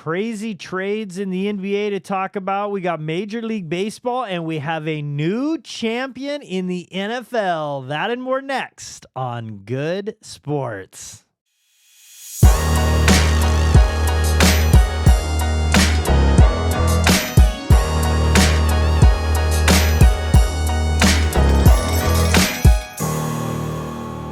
crazy trades in the NBA to talk about. We got Major League Baseball, and we have a new champion in the NFL. That and more next on Good Sports.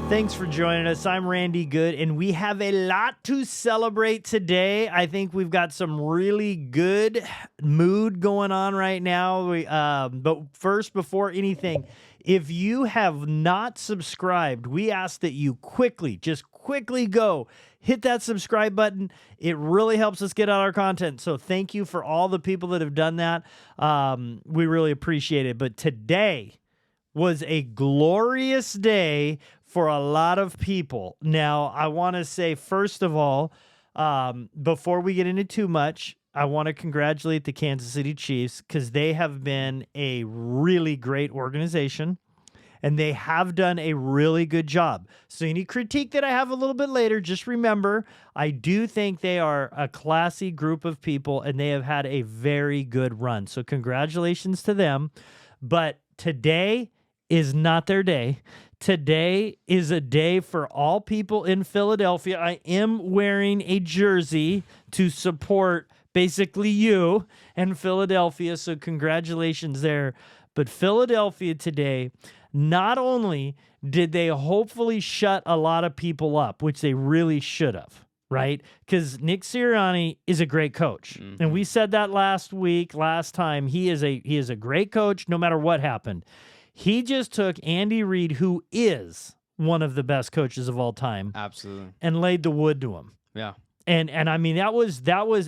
Thanks for joining us. I'm Randy Goode, and we have a lot to celebrate today. I think we've got some really good mood going on right now. But first, before anything, if you have not subscribed, we ask that you quickly go hit that subscribe button. It really helps us get out our content. So thank you for all the people that have done that. We really appreciate it. But today was a glorious day for a lot of people. Now, I want to say, first of all, before we get into too much, I want to congratulate the Kansas City Chiefs because they have been a really great organization and they have done a really good job. So any critique that I have a little bit later, just remember, I do think they are a classy group of people and they have had a very good run. So congratulations to them. But today is not their day. Today is a day for all people in Philadelphia. I am wearing a jersey to support basically you and Philadelphia, so congratulations there. But Philadelphia today, not only did they hopefully shut a lot of people up, which they really should have, right? Because Nick Sirianni is a great coach. Mm-hmm. And we said that last time. He is a great coach no matter what happened. He just took Andy Reid, who is one of the best coaches of all time, absolutely, and laid the wood to him. Yeah, and I mean that was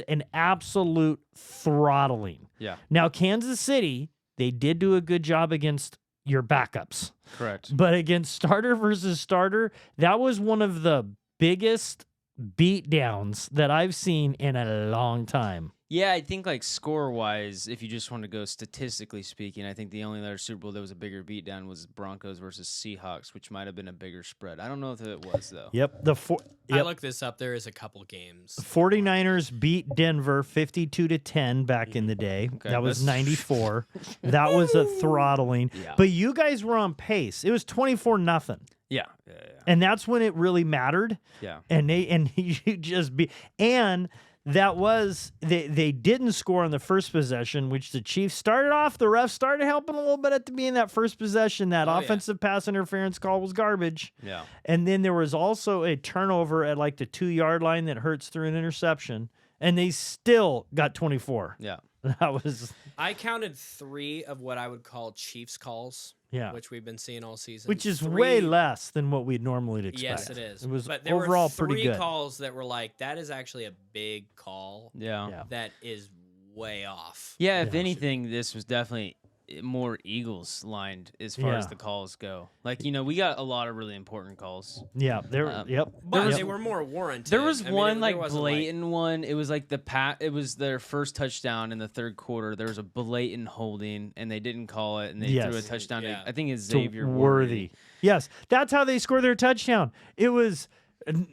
an absolute throttling. Yeah. Now Kansas City, they did do a good job against your backups, correct, but against starter versus starter, that was one of the biggest beatdowns that I've seen in a long time. Yeah, I think like score-wise, if you just want to go statistically speaking, I think the only other Super Bowl that was a bigger beatdown was Broncos versus Seahawks, which might have been a bigger spread. I don't know if it was, though. Yep. I looked this up. There is a couple games. 49ers beat Denver 52-10 back in the day. Okay, that was 94. That was a throttling. Yeah. But you guys were on pace. It was 24-0. Yeah. And that's when it really mattered. Yeah. And you just that was, they didn't score on the first possession, which the Chiefs started off. The refs started helping a little bit at the beginning of that first possession. That offensive pass interference call was garbage. Yeah. And then there was also a turnover at like the 2-yard line that Hurts threw an interception. And they still got 24. Yeah. I counted 3 of what I would call Chiefs calls. Yeah. Which we've been seeing all season. Which is way less than what we'd normally expect. Yes, it is. It was but there overall were 3 pretty good. calls that were like, that is actually a big call. Yeah. That is way off. Yeah, if anything, this was definitely more Eagles lined as far as the calls go. Like, we got a lot of really important calls. Yeah, but they were more warranted. There was one blatant one. It was like it was their first touchdown in the third quarter. There was a blatant holding, and they didn't call it, and they threw a touchdown. Yeah. I think it's Xavier Worthy. Yes, that's how they scored their touchdown. It was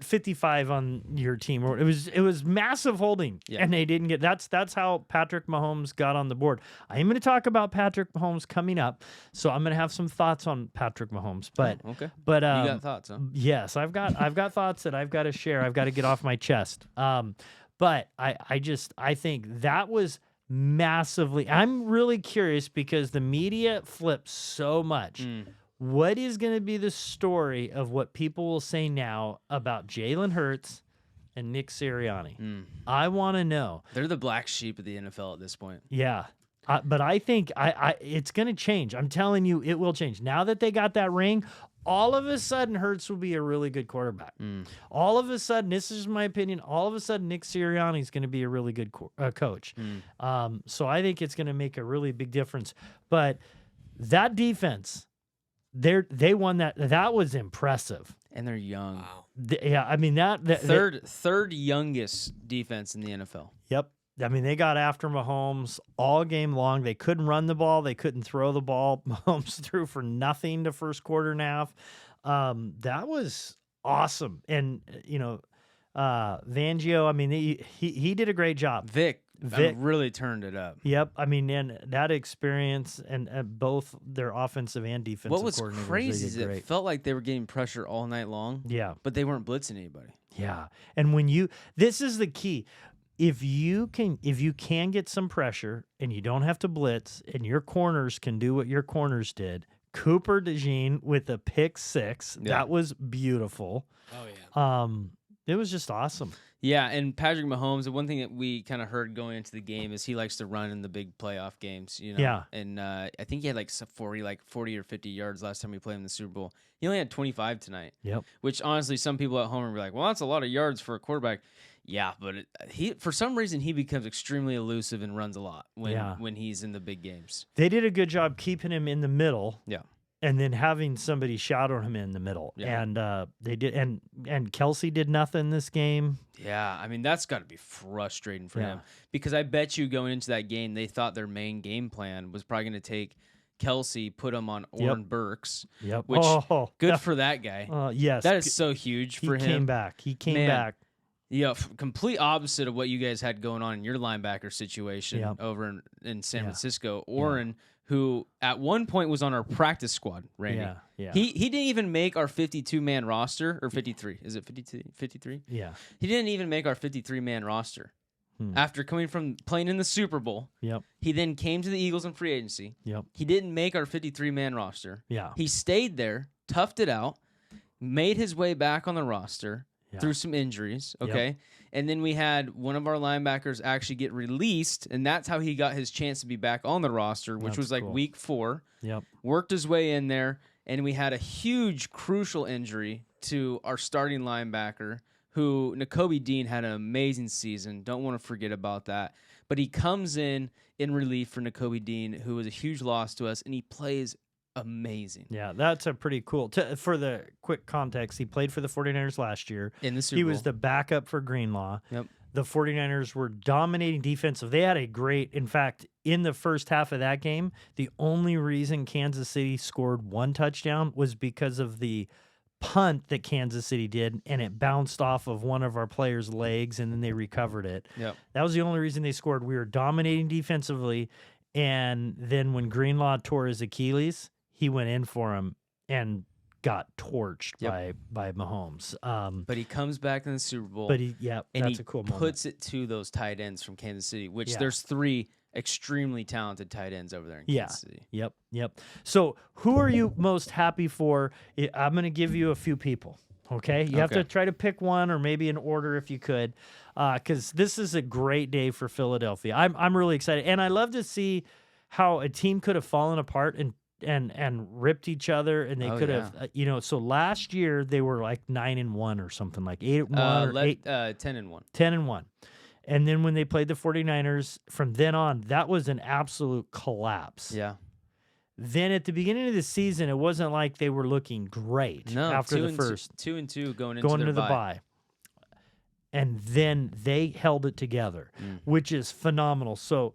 55 on your team, or it was massive holding, and they didn't get. That's how Patrick Mahomes got on the board. I am going to talk about Patrick Mahomes coming up, so I'm going to have some thoughts on Patrick Mahomes. But okay, but you got thoughts, huh? Yes, I've got thoughts that I've got to share. I've got to get off my chest. But I think that was massively. I'm really curious because the media flips so much. What is going to be the story of what people will say now about Jalen Hurts and Nick Sirianni? I want to know. They're the black sheep of the NFL at this point. Yeah. But I think it's going to change. I'm telling you, it will change. Now that they got that ring, all of a sudden Hurts will be a really good quarterback. All of a sudden, this is my opinion, all of a sudden Nick Sirianni is going to be a really good coach. So I think it's going to make a really big difference. But that defense... They won that. That was impressive, and they're young. Wow. Yeah, I mean that third youngest defense in the NFL. Yep. I mean they got after Mahomes all game long. They couldn't run the ball. They couldn't throw the ball. Mahomes threw for nothing the first quarter and a half. That was awesome. And Vangio, I mean, he did a great job. Vic really turned it up. Yep. I mean, and that experience and both their offensive and defensive What was coordinators, crazy is it felt like they were getting pressure all night long. Yeah. But they weren't blitzing anybody. Yeah. And this is the key. If you can get some pressure and you don't have to blitz and your corners can do what your corners did, Cooper DeJean with a pick 6, that was beautiful. Oh yeah. It was just awesome. Yeah, and Patrick Mahomes, the one thing that we kind of heard going into the game is he likes to run in the big playoff games, you know. Yeah. And I think he had like 40 or 50 yards last time we played in the Super Bowl. He only had 25 tonight. Yep. Which honestly, some people at home are like, "Well, that's a lot of yards for a quarterback." Yeah, but he for some reason he becomes extremely elusive and runs a lot when he's in the big games. They did a good job keeping him in the middle. Yeah. And then having somebody shadow him in the middle. Yeah. And they did and Kelsey did nothing this game. Yeah, I mean that's got to be frustrating for him because I bet you going into that game they thought their main game plan was probably going to take Kelsey, put him on Oren Burks. Yep. Which good for that guy. Yes. That is so huge for him. He came back. Yeah, complete opposite of what you guys had going on in your linebacker situation over in San Francisco. Oren, who at one point was on our practice squad, Randy. Yeah. He didn't even make our 52-man roster, or 53. Is it 53? Yeah. He didn't even make our 53-man roster. After coming from playing in the Super Bowl. Yep. He then came to the Eagles in free agency. Yep. He didn't make our 53-man roster. Yeah. He stayed there, toughed it out, made his way back on the roster. Through some injuries, okay? And then we had one of our linebackers actually get released, and that's how he got his chance to be back on the roster, which was like week 4. Yep. Worked his way in there, and we had a huge, crucial injury to our starting linebacker, who Nakobe Dean had an amazing season. Don't want to forget about that. But he comes in relief for Nakobe Dean, who was a huge loss to us, and he plays amazing. Yeah, that's a pretty cool. For the quick context, he played for the 49ers last year. In the Super Bowl. He was the backup for Greenlaw. Yep. The 49ers were dominating defensive. They had in fact, in the first half of that game, the only reason Kansas City scored 1 touchdown was because of the punt that Kansas City did, and it bounced off of one of our players' legs, and then they recovered it. Yep. That was the only reason they scored. We were dominating defensively, and then when Greenlaw tore his Achilles, he went in for him and got torched by Mahomes. But he comes back in the Super Bowl. But that's a cool moment. Puts it to those tight ends from Kansas City, which there's 3 extremely talented tight ends over there in Kansas City. Yep. So who are you most happy for? I'm going to give you a few people. Okay, you have to try to pick one, or maybe in order if you could, because this is a great day for Philadelphia. I'm really excited, and I love to see how a team could have fallen apart and ripped each other, and they could have, so last year they were like 9-1 or something, like 8-1 or 10-1. 10-1. And then when they played the 49ers, from then on, that was an absolute collapse. Yeah. Then at the beginning of the season, it wasn't like they were looking great after the first 2-2 going into the bye. And then they held it together, which is phenomenal. So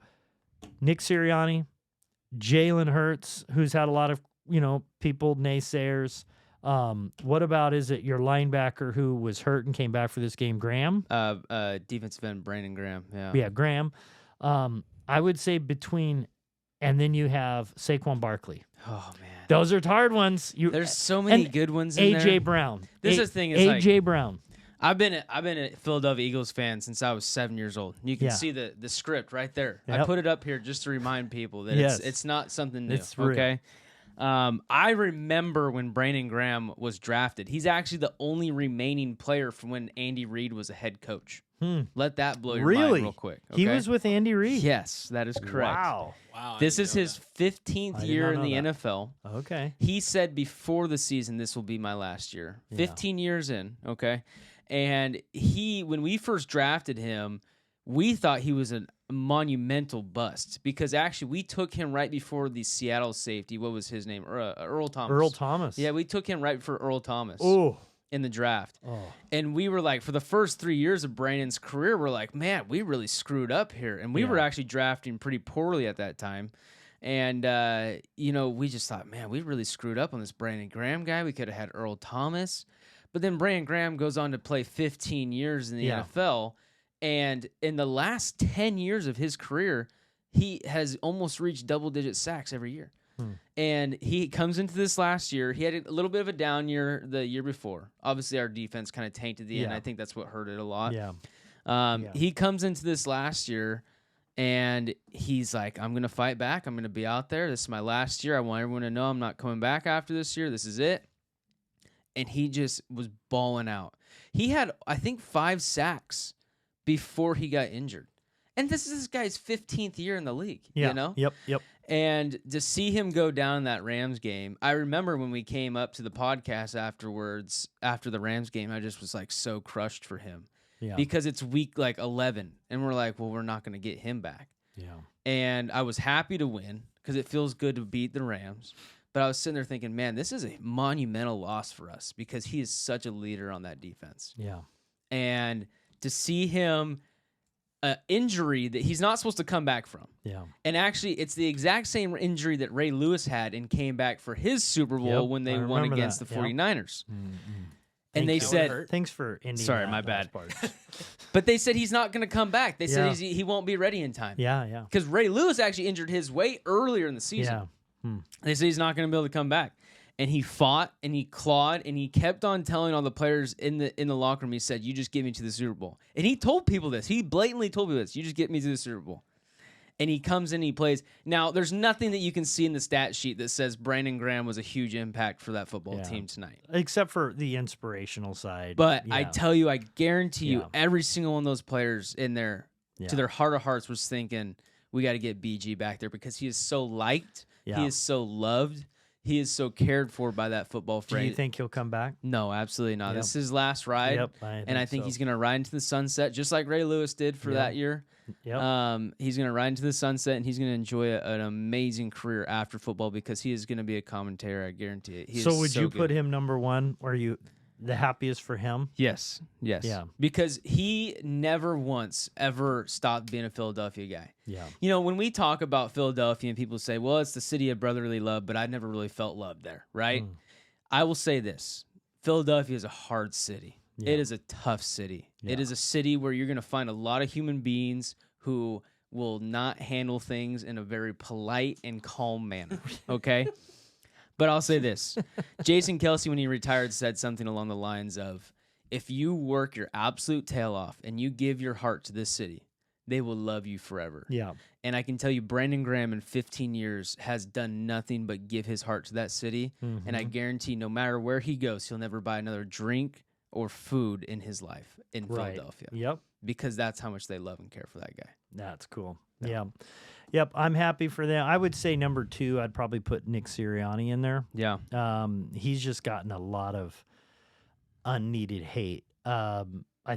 Nick Sirianni, Jalen Hurts, who's had a lot of, people, naysayers. What about, is it your linebacker who was hurt and came back for this game, Graham? Defensive end, Brandon Graham. Yeah, Graham. I would say and then you have Saquon Barkley. Oh, man. Those are hard ones. There's so many good ones in there. A.J. Brown. This is the thing. A.J. Brown. I've been a Philadelphia Eagles fan since I was 7 years old. You can see the script right there. Yep. I put it up here just to remind people that it's not something new. It's real. Okay. I remember when Brandon Graham was drafted. He's actually the only remaining player from when Andy Reid was a head coach. Let that blow your mind real quick. Okay? He was with Andy Reid? Yes, that is correct. Wow. This is his 15th year in the NFL. Okay. He said before the season, this will be my last year. 15 years in, okay? And when we first drafted him, we thought he was a monumental bust because actually we took him right before the Seattle safety. What was his name? Earl Thomas. Earl Thomas. Yeah, we took him right before Earl Thomas. Oh. In the draft. Oh. And we were like, for the first 3 years of Brandon's career, we're like, man, we really screwed up here. And we were actually drafting pretty poorly at that time. And, we just thought, man, we really screwed up on this Brandon Graham guy. We could have had Earl Thomas. But then Brandon Graham goes on to play 15 years in the NFL. And in the last 10 years of his career, he has almost reached double-digit sacks every year. And he comes into this last year. He had a little bit of a down year the year before. Obviously, our defense kind of tainted the end. I think that's what hurt it a lot. He comes into this last year, and he's like, I'm going to fight back. I'm going to be out there. This is my last year. I want everyone to know I'm not coming back after this year. This is it. And he just was balling out. He had, I think, 5 sacks before he got injured. And this is this guy's 15th year in the league, you know? Yep. And to see him go down in that Rams game, I remember when we came up to the podcast afterwards, after the Rams game, I just was like so crushed for him. Because it's week like 11, and we're like, well, we're not going to get him back. And I was happy to win because it feels good to beat the Rams. But I was sitting there thinking, man, this is a monumental loss for us because he is such a leader on that defense. And to see him injury that he's not supposed to come back from. And actually, it's the exact same injury that Ray Lewis had and came back for his Super Bowl when they won against the 49ers. And they said, thanks for ending. Sorry, my bad. But they said he's not going to come back. They said he won't be ready in time. Because Ray Lewis actually injured his way earlier in the season. They said he's not going to be able to come back. And he fought and he clawed and he kept on telling all the players in the locker room, he said, you just get me to the Super Bowl. And he told people this. He blatantly told people this. You just get me to the Super Bowl. And he comes in and he plays. Now, there's nothing that you can see in the stat sheet that says Brandon Graham was a huge impact for that football team tonight. Except for the inspirational side. But I tell you, I guarantee you, every single one of those players in there, to their heart of hearts, was thinking, we got to get BG back there because he is so liked. He is so loved. He is so cared for by that football frame. Do you think he'll come back? No, absolutely not. This is his last ride. I think he's going to ride into the sunset, just like Ray Lewis did for that year. He's going to ride into the sunset, and he's going to enjoy an amazing career after football because he is going to be a commentator. I guarantee it. So would you put him number one? Are you the happiest for him? Yes. Yeah. Because he never once ever stopped being a Philadelphia guy. You know, when we talk about Philadelphia and people say, well, it's the city of brotherly love, but I never really felt love there, right? I will say this. Philadelphia is a hard city. It is a tough city. It is a city where you're going to find a lot of human beings who will not handle things in a very polite and calm manner, okay? But I'll say this. Jason Kelsey, when he retired, said something along the lines of, if you work your absolute tail off and you give your heart to this city, they will love you forever. And I can tell you, Brandon Graham in 15 years has done nothing but give his heart to that city. And I guarantee no matter where he goes, he'll never buy another drink or food in his life in Philadelphia. Because that's how much they love and care for that guy. That's cool. Yep, I'm happy for them. I would say number 2, I'd probably put Nick Sirianni in there. He's just gotten a lot of unneeded hate. I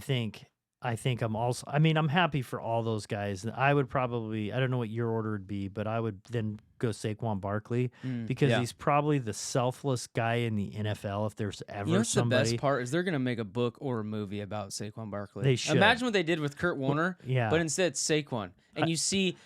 think I'm also, I'm happy for all those guys. I would probably, I don't know what your order would be, but I would then go Saquon Barkley because he's probably the selfless guy in the NFL if there's ever somebody. The best part is they're going to make a book or a movie about Saquon Barkley. They should. Imagine what they did with Kurt Warner, but instead it's Saquon. And you see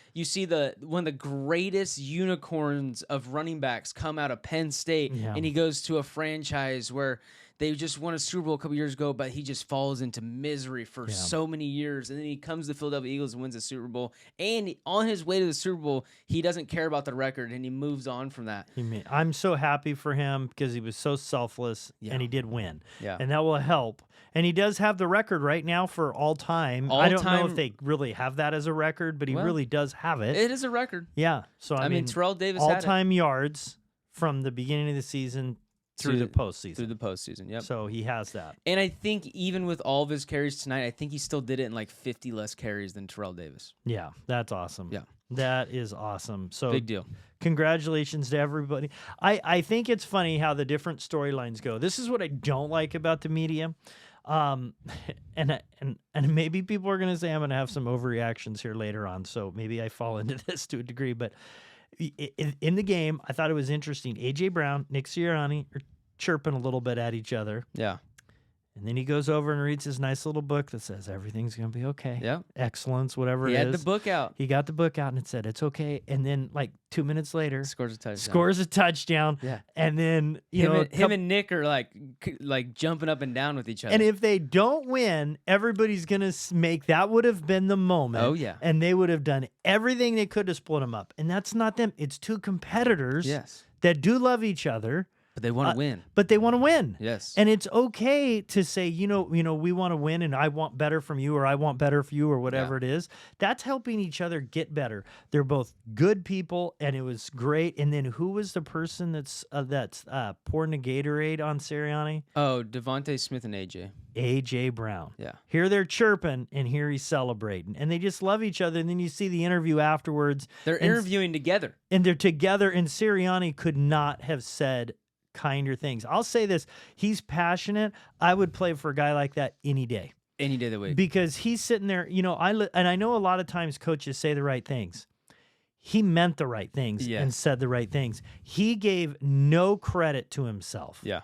one of the greatest unicorns of running backs come out of Penn State, and he goes to a franchise where they just won a Super Bowl a couple years ago, but he just falls into misery for so many years. And then he comes to the Philadelphia Eagles and wins the Super Bowl. And on his way to the Super Bowl, he doesn't care about the record, and he moves on from that. I'm so happy for him because he was so selfless, and he did win. And that will help. And he does have the record right now for all time. I don't know if they really have that as a record, but he really does have it. It is a record. So I mean, Terrell Davis all-time yards from the beginning of the season through the postseason. Through the postseason, yep. So he has that. And I think even with all of his carries tonight, I think he still did it in like 50 less carries than Terrell Davis. Yeah, that's awesome. That is awesome. So big deal. Congratulations to everybody. I think it's funny how the different storylines go. This is what I don't like about the media. And maybe people are going to say I'm going to have some overreactions here later on. So maybe I fall into this to a degree, but in the game, I thought it was interesting. A.J. Brown, Nick Sirianni are chirping a little bit at each other. And then he goes over and reads his nice little book that says everything's going to be okay. Yep. Excellence, whatever He it had is. the book out. He got the book out and it said, it's okay. And then like 2 minutes later, Scores a touchdown. Yeah. And then, him and Nick are like jumping up and down with each other. and if they don't win, everybody's going to make, that would have been the moment. Oh, yeah. And they would have done everything they could to split them up. And that's not them. It's two competitors Yes. that do love each other. But they want to win. But they want to win. Yes. And it's okay to say, we want to win and I want better from you or I want better for you or whatever it is. That's helping each other get better. They're both good people and it was great. And then who was the person that's pouring the Gatorade on Sirianni? Oh, Devontae Smith and AJ. A.J. Brown. Yeah. Here they're chirping and here he's celebrating. And they just love each other. And then you see the interview afterwards. They're interviewing together. And they're together. And Sirianni could not have said kinder things. I'll say this. He's passionate. I would play for a guy like that any day. Any day of the week. Because he's sitting there, and I know a lot of times coaches say the right things. He meant the right things and said the right things. He gave no credit to himself. Yeah.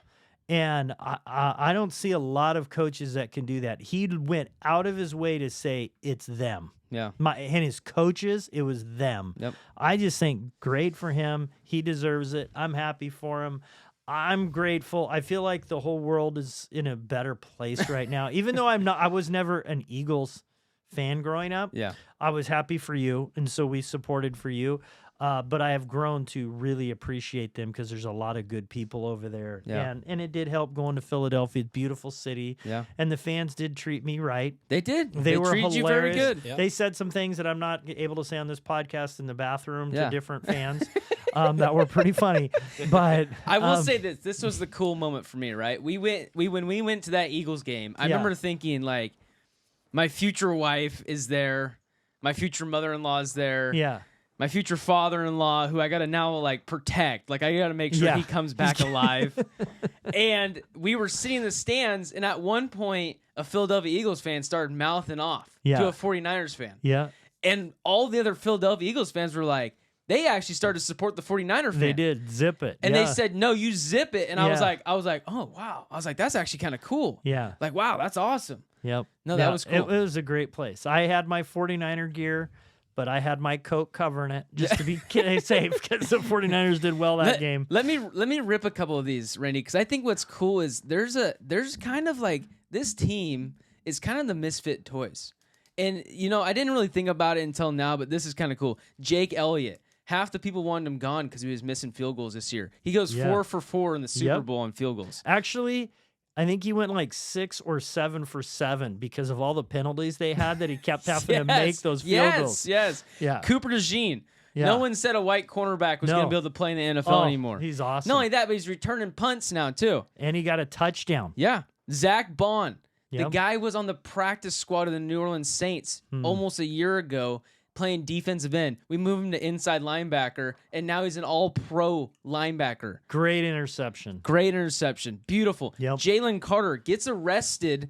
And I don't see a lot of coaches that can do that. He went out of his way to say it's them. Yeah. And his coaches, it was them. Yep. I just think great for him. He deserves it. I'm happy for him. I'm grateful. I feel like the whole world is in a better place right now. Even though I was never an Eagles fan growing up. Yeah. I was happy for you, and so we supported for you. But I have grown to really appreciate them because there's a lot of good people over there. Yeah. And it did help going to Philadelphia, beautiful city. Yeah. And the fans did treat me right. They did. They were treated you very hilarious. good. Yep. They said some things that I'm not able to say on this podcast in the bathroom Yeah. to different fans that were pretty funny. But I will say this. This was the cool moment for me, right? When we went to that Eagles game, I remember thinking, like, my future wife is there. My future mother-in-law is there. yeah. My future father-in-law, who I got to now, like, protect. Like, I got to make sure he comes back alive. And we were sitting in the stands, and at one point, a Philadelphia Eagles fan started mouthing off to a 49ers fan. Yeah. And all the other Philadelphia Eagles fans were like, they actually started to support the 49er fan. They did. Zip it. And yeah. they said, no, you zip it. And I was Yeah. like, oh, wow. I was like, that's actually kind of cool. Yeah. Like, wow, that's awesome. Yep. No, that was cool. It was a great place. I had my 49er gear, but I had my coat covering it just to be safe because the 49ers did well that game. Let me rip a couple of these, Randy, because I think what's cool is there's kind of like this team is kind of the misfit toys. And, I didn't really think about it until now, but this is kind of cool. Jake Elliott. Half the people wanted him gone because he was missing field goals this year. He goes 4 for 4 in the Super Bowl on field goals. Actually, I think he went like 6 or 7 for 7 because of all the penalties they had that he kept having to make those field goals. Yes. Yeah. Cooper DeJean. Yeah. No one said a white cornerback was going to be able to play in the NFL anymore. He's awesome. Not only that, but he's returning punts now, too. And he got a touchdown. Yeah. Zach Bond. Yep. The guy was on the practice squad of the New Orleans Saints almost a year ago playing defensive end. We moved him to inside linebacker, and now he's an all-pro linebacker. Great interception. Beautiful. Yep. Jalen Carter gets arrested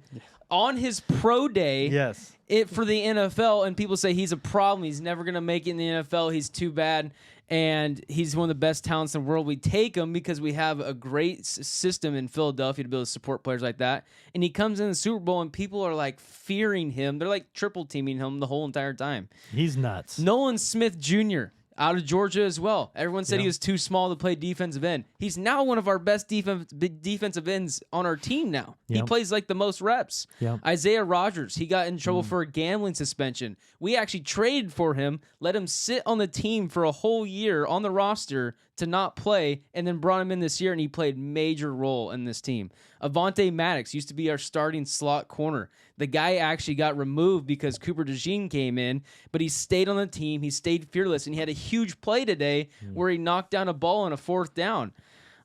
on his pro day Yes. for the NFL, and people say he's a problem. He's never going to make it in the NFL. He's too bad. And he's one of the best talents in the world. We take him because we have a great system in Philadelphia to be able to support players like that. And he comes in the Super Bowl, and people are like fearing him. They're like triple teaming him the whole entire time. He's nuts. Nolan Smith Jr., out of Georgia as well. Everyone said he was too small to play defensive end. He's now one of our best defensive ends on our team now. He Yep. plays like the most reps. Yep. Isaiah Rodgers, he got in trouble for a gambling suspension. We actually traded for him, let him sit on the team for a whole year on the roster to not play, and then brought him in this year, and he played major role in this team. Avonte Maddox used to be our starting slot corner. The guy actually got removed because Cooper DeJean came in, but he stayed on the team. He stayed fearless, and he had a huge play today where he knocked down a ball on a 4th down.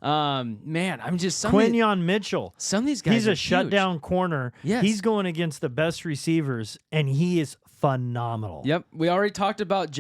Man, I'm just Quinyon Mitchell. Some of these guys. He's are a shutdown corner. Yes. He's going against the best receivers, and he is phenomenal. Yep, we already talked about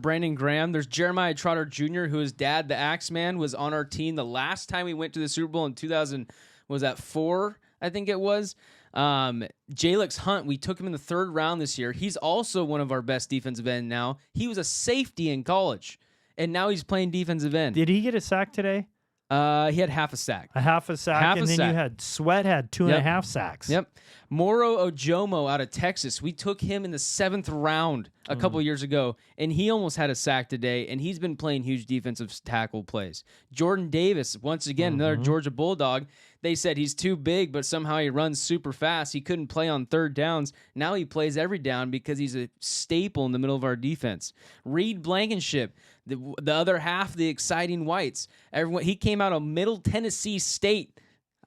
Brandon Graham. There's Jeremiah Trotter Jr., who his dad, the Axeman, was on our team the last time we went to the Super Bowl in 2004, I think it was. Jalix Hunt, we took him in the 3rd round this year. He's also one of our best defensive end now. He was a safety in college, and now he's playing defensive end. Did he get a sack today? He had half a sack. A half a sack, Half a and then sack. you had Sweat had 2.5 sacks. Yep. Moro Ojomo out of Texas. We took him in the 7th round a couple years ago, and he almost had a sack today, and he's been playing huge defensive tackle plays. Jordan Davis, once again, another Georgia Bulldog. They said he's too big, but somehow he runs super fast. He couldn't play on 3rd downs. Now he plays every down because he's a staple in the middle of our defense. Reed Blankenship, the other half, the exciting whites. He came out of Middle Tennessee State.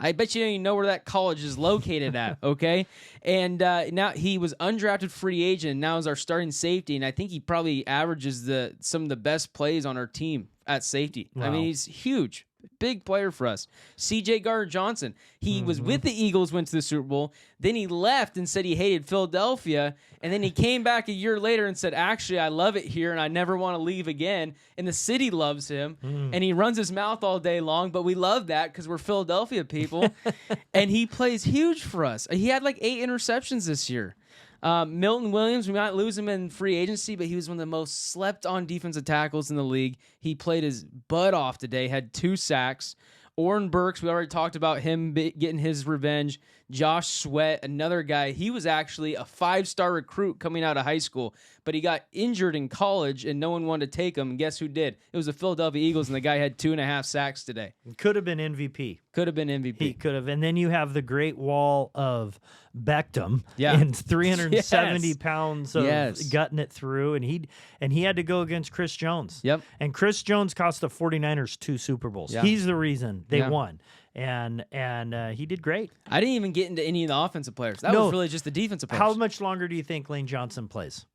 I bet you don't even know where that college is located at, okay? And now he was undrafted free agent, and now is our starting safety, and I think he probably averages some of the best plays on our team at safety. Wow. I mean, he's huge. Big player for us. C.J. Gardner-Johnson. He was with the Eagles, went to the Super Bowl. Then he left and said he hated Philadelphia. And then he came back a year later and said, actually, I love it here and I never want to leave again. And the city loves him. And he runs his mouth all day long. But we love that because we're Philadelphia people. And he plays huge for us. He had like 8 interceptions this year. Milton Williams, we might lose him in free agency, but he was one of the most slept-on defensive tackles in the league. He played his butt off today, had 2 sacks. Orrin Burks, we already talked about him getting his revenge. Josh Sweat, another guy. He was actually a 5-star recruit coming out of high school, but he got injured in college, and no one wanted to take him. And guess who did? It was the Philadelphia Eagles, and the guy had 2.5 sacks today. Could have been MVP. Could have been MVP. He could have. And then you have the great wall of Beckham Yeah. and 370 Yes. pounds of Yes. gutting it through. And he had to go against Chris Jones. Yep. And Chris Jones cost the 49ers 2 Super Bowls. Yeah. He's the reason they Yeah. won. And he did great. I didn't even get into any of the offensive players. That No. was really just the defensive players. How much longer do you think Lane Johnson plays?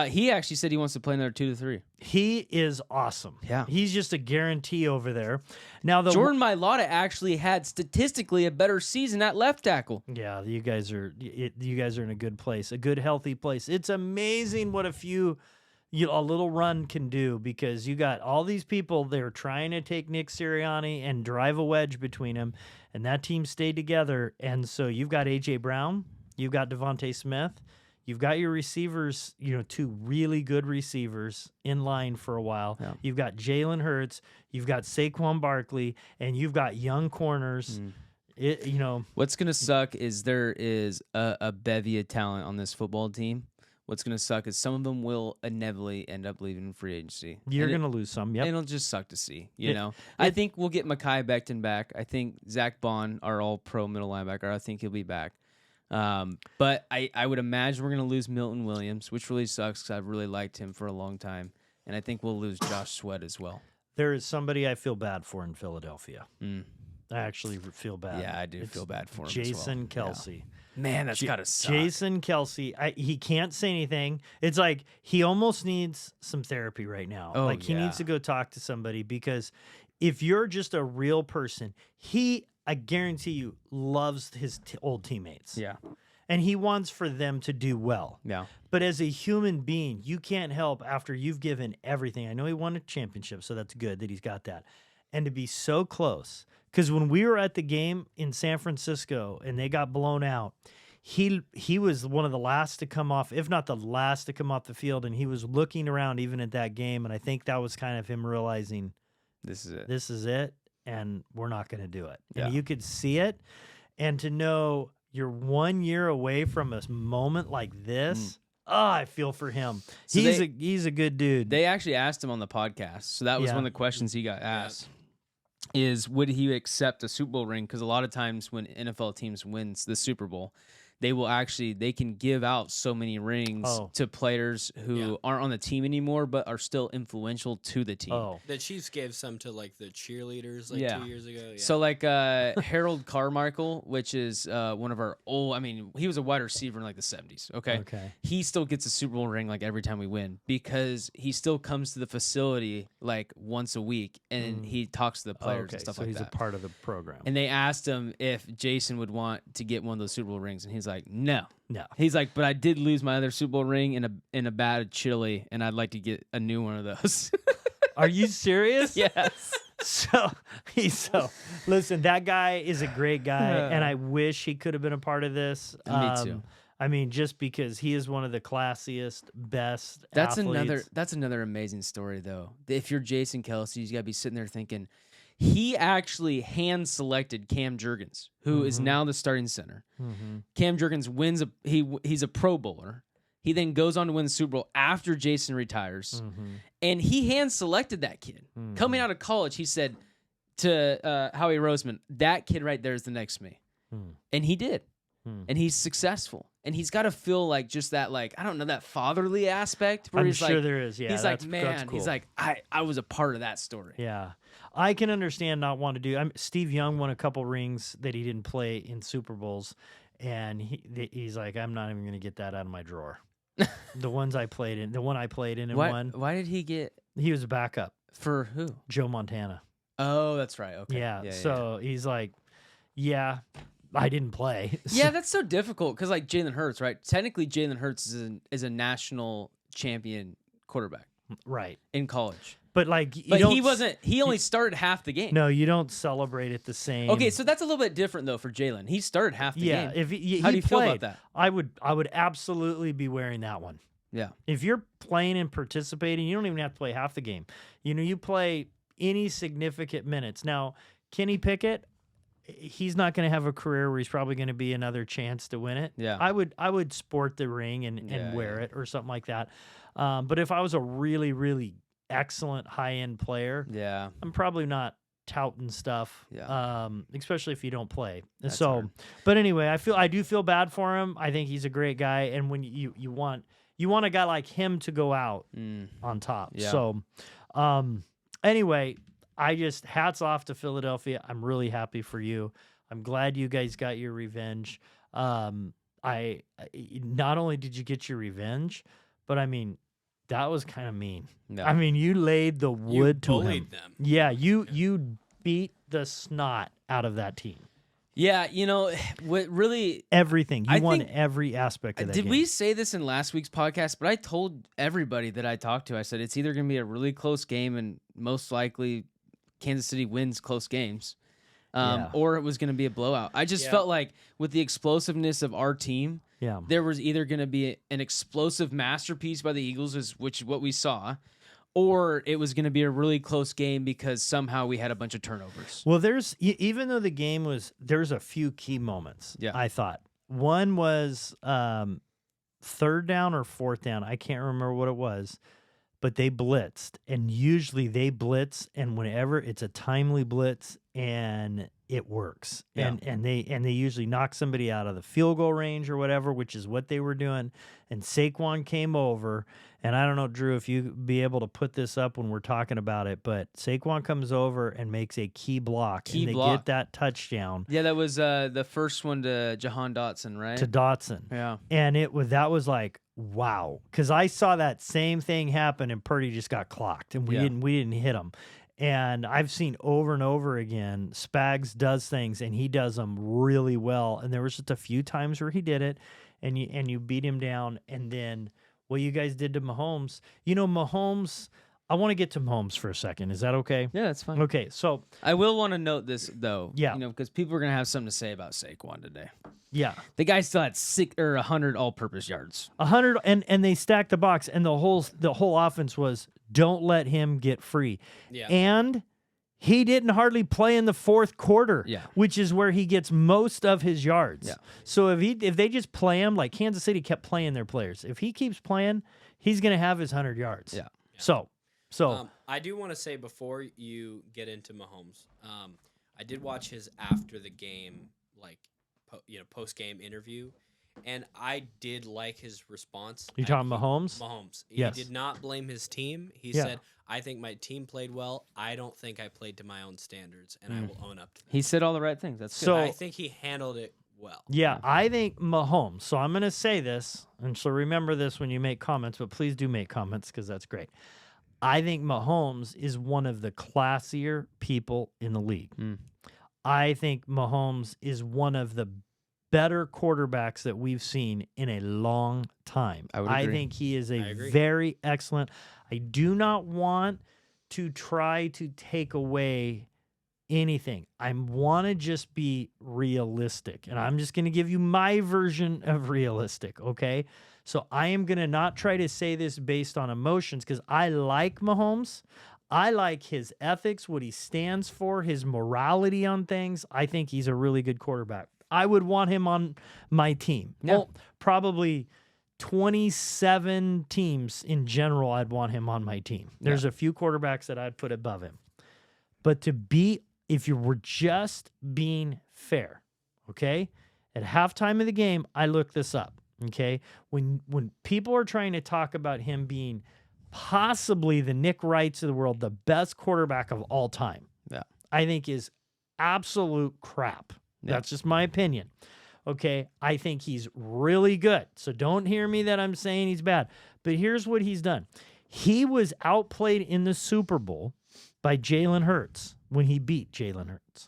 He actually said he wants to play another 2 to 3. He is awesome. Yeah. He's just a guarantee over there. Now the Jordan Mailata actually had statistically a better season at left tackle. Yeah, you guys are in a good place, a good healthy place. It's amazing what a little run can do, because you got all these people they're trying to take Nick Sirianni and drive a wedge between them, and that team stayed together. And so you've got AJ Brown, you've got Devontae Smith, you've got your receivers, 2 really good receivers in line for a while. Yeah. You've got Jalen Hurts, you've got Saquon Barkley, and you've got young corners. What's going to suck is there is a bevy of talent on this football team. What's going to suck is some of them will inevitably end up leaving in free agency. You're going to lose some. Yep. It'll just suck to see, I think we'll get Mekhi Becton back. I think Zach Bond, our all-pro middle linebacker, I think he'll be back. But I would imagine we're going to lose Milton Williams, which really sucks because I've really liked him for a long time. And I think we'll lose Josh Sweat as well. There is somebody I feel bad for in Philadelphia. I actually feel bad. Yeah, I do feel bad for him Jason as well. Kelce. Yeah. Man, that's got to suck. Jason Kelce, he can't say anything. It's like he almost needs some therapy right now. Oh, he needs to go talk to somebody, because if you're just a real person, I guarantee you, loves his old teammates. Yeah. And he wants for them to do well. Yeah. But as a human being, you can't help after you've given everything. I know he won a championship, so that's good that he's got that. And to be so close. Because when we were at the game in San Francisco and they got blown out, he was one of the last to come off, if not the last to come off the field, and he was looking around even at that game, and I think that was kind of him realizing, This is it, and we're not going to do it. Yeah. And you could see it, and to know you're 1 year away from a moment like this, I feel for him. So He's a good dude. They actually asked him on the podcast, so that was Yeah. one of the questions he got asked. Is would he accept a Super Bowl ring? Because a lot of times when NFL teams wins the Super Bowl, they can give out so many rings to players who aren't on the team anymore, but are still influential to the team. Oh, The Chiefs gave some to like the cheerleaders 2 years ago. Yeah. So like Harold Carmichael, which is one of our he was a wide receiver in like the 70s. Okay. He still gets a Super Bowl ring like every time we win, because he still comes to the facility like once a week and he talks to the players and stuff so like he's that. a part of the program. And they asked him if Jason would want to get one of those Super Bowl rings, and he's like, no. No. He's like, but I did lose my other Super Bowl ring in a bad of chili, and I'd like to get a new one of those. Are you serious? Yes. So listen, that guy is a great guy, and I wish he could have been a part of this. Me too. I mean, just because he is one of the classiest, best That's athletes. another amazing story though. If you're Jason Kelce, you gotta be sitting there thinking, He actually hand-selected Cam Jurgens, who is now the starting center. Cam Jurgens wins he's a Pro Bowler. He then goes on to win the Super Bowl after Jason retires. And he hand-selected that kid. Coming out of college, he said to Howie Roseman, that kid right there is the next me. And he did. And he's successful. And he's got to feel like just that, like, I don't know, that fatherly aspect. Where I'm he's sure like, there is. Yeah, he's that's, like, man, that's cool. he's like, I was a part of that story. Yeah. I can understand not wanting to do. Steve Young won a couple rings that he didn't play in Super Bowls. And he's like, I'm not even going to get that out of my drawer. The one I played in and won. Why did he get? He was a backup. For who? Joe Montana. Oh, that's right. Okay. Yeah. So he's like, yeah, I didn't play. Yeah, that's so difficult because like Jalen Hurts, right? Technically, Jalen Hurts is a national champion quarterback, right, in college. But like, he wasn't. He only started half the game. No, you don't celebrate it the same. Okay, so that's a little bit different though for Jalen. He started half the game. If how do you feel about that? I would absolutely be wearing that one. Yeah. If you're playing and participating, you don't even have to play half the game. You play any significant minutes. Now, Kenny Pickett, he's not going to have a career where he's probably going to be another chance to win it. Yeah. I would sport the ring and wear it or something like that. But if I was a really, really excellent high-end player, I'm probably not touting stuff, especially if you don't play. That's so hard. But anyway, I do feel bad for him. I think he's a great guy, and when you want a guy like him to go out on top. So anyway, I just hats off to Philadelphia. I'm really happy for you. I'm glad you guys got your revenge. I not only did you get your revenge, but I mean, that was kind of mean. No. I mean, you laid the wood to bullied him. them. Yeah, you beat the snot out of that team. Yeah, what really Everything. You won think- every aspect of that did game. we say this in last week's podcast? But I told everybody that I talked to, I said it's either going to be a really close game and most likely Kansas City wins close games, or it was going to be a blowout. I just felt like with the explosiveness of our team, there was either going to be an explosive masterpiece by the Eagles, which is what we saw, or it was going to be a really close game because somehow we had a bunch of turnovers. Well, even though the game there's a few key moments. Yeah. I thought one was third down or fourth down. I can't remember what it was, but they blitzed, and usually they blitz, and whenever it's a timely blitz and it works, and they usually knock somebody out of the field goal range or whatever, which is what they were doing. And Saquon came over, and I don't know, Drew, if you be able to put this up when we're talking about it, but Saquon comes over and makes a key block, and they get that touchdown. Yeah, that was the first one to Jahan Dotson, right? To Dotson. Yeah. And that was like, wow, because I saw that same thing happen, and Purdy just got clocked, and we didn't hit him. And I've seen over and over again, Spags does things, and he does them really well. And there was just a few times where he did it, and you beat him down. And then what you guys did to Mahomes, Mahomes. I want to get to Mahomes for a second. Is that okay? Yeah, that's fine. Okay, so I will want to note this though. Yeah. Because people are gonna have something to say about Saquon today. yeah. The guy still had 100 all-purpose yards. 100, and they stacked the box, and the whole offense was don't let him get free. Yeah. And he didn't hardly play in the fourth quarter, which is where he gets most of his yards. Yeah. So if they just play him like Kansas City kept playing their players, if he keeps playing, he's going to have his 100 yards. Yeah. So I do want to say before you get into Mahomes, I did watch his after the game, post game interview, and I did like his response. You talking Mahomes? Mahomes. Yes. He did not blame his team. He said, "I think my team played well. I don't think I played to my own standards, and I will own up to that." He said all the right things. That's good. So I think he handled it well. Yeah, I think Mahomes. So I'm going to say this, and so remember this when you make comments, but please do make comments because that's great. I think Mahomes is one of the classier people in the league. I think Mahomes is one of the better quarterbacks that we've seen in a long time. I would agree. think he is a very excellent. I do not want to try to take away anything. I want to just be realistic, and I'm just going to give you my version of realistic, okay? So I am going to not try to say this based on emotions because I like Mahomes. I like his ethics, what he stands for, his morality on things. I think he's a really good quarterback. I would want him on my team. Yeah. Well, probably 27 teams in general, I'd want him on my team. There's a few quarterbacks that I'd put above him. But if you were just being fair, okay? At halftime of the game, I looked this up, okay? When people are trying to talk about him being possibly the Nick Wrights of the world, the best quarterback of all time, I think is absolute crap. That's just my opinion. Okay, I think he's really good. So don't hear me that I'm saying he's bad. But here's what he's done. He was outplayed in the Super Bowl by Jalen Hurts when he beat Jalen Hurts.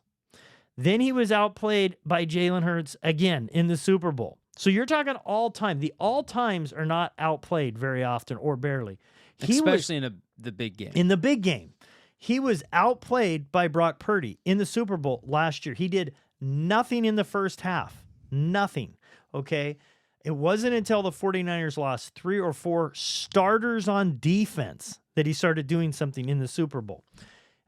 Then he was outplayed by Jalen Hurts again in the Super Bowl. So you're talking all time. The all times are not outplayed very often or barely. Especially in the big game. In the big game. He was outplayed by Brock Purdy in the Super Bowl last year. He did nothing in the first half. Nothing. Okay. It wasn't until the 49ers lost 3 or 4 starters on defense that he started doing something in the Super Bowl.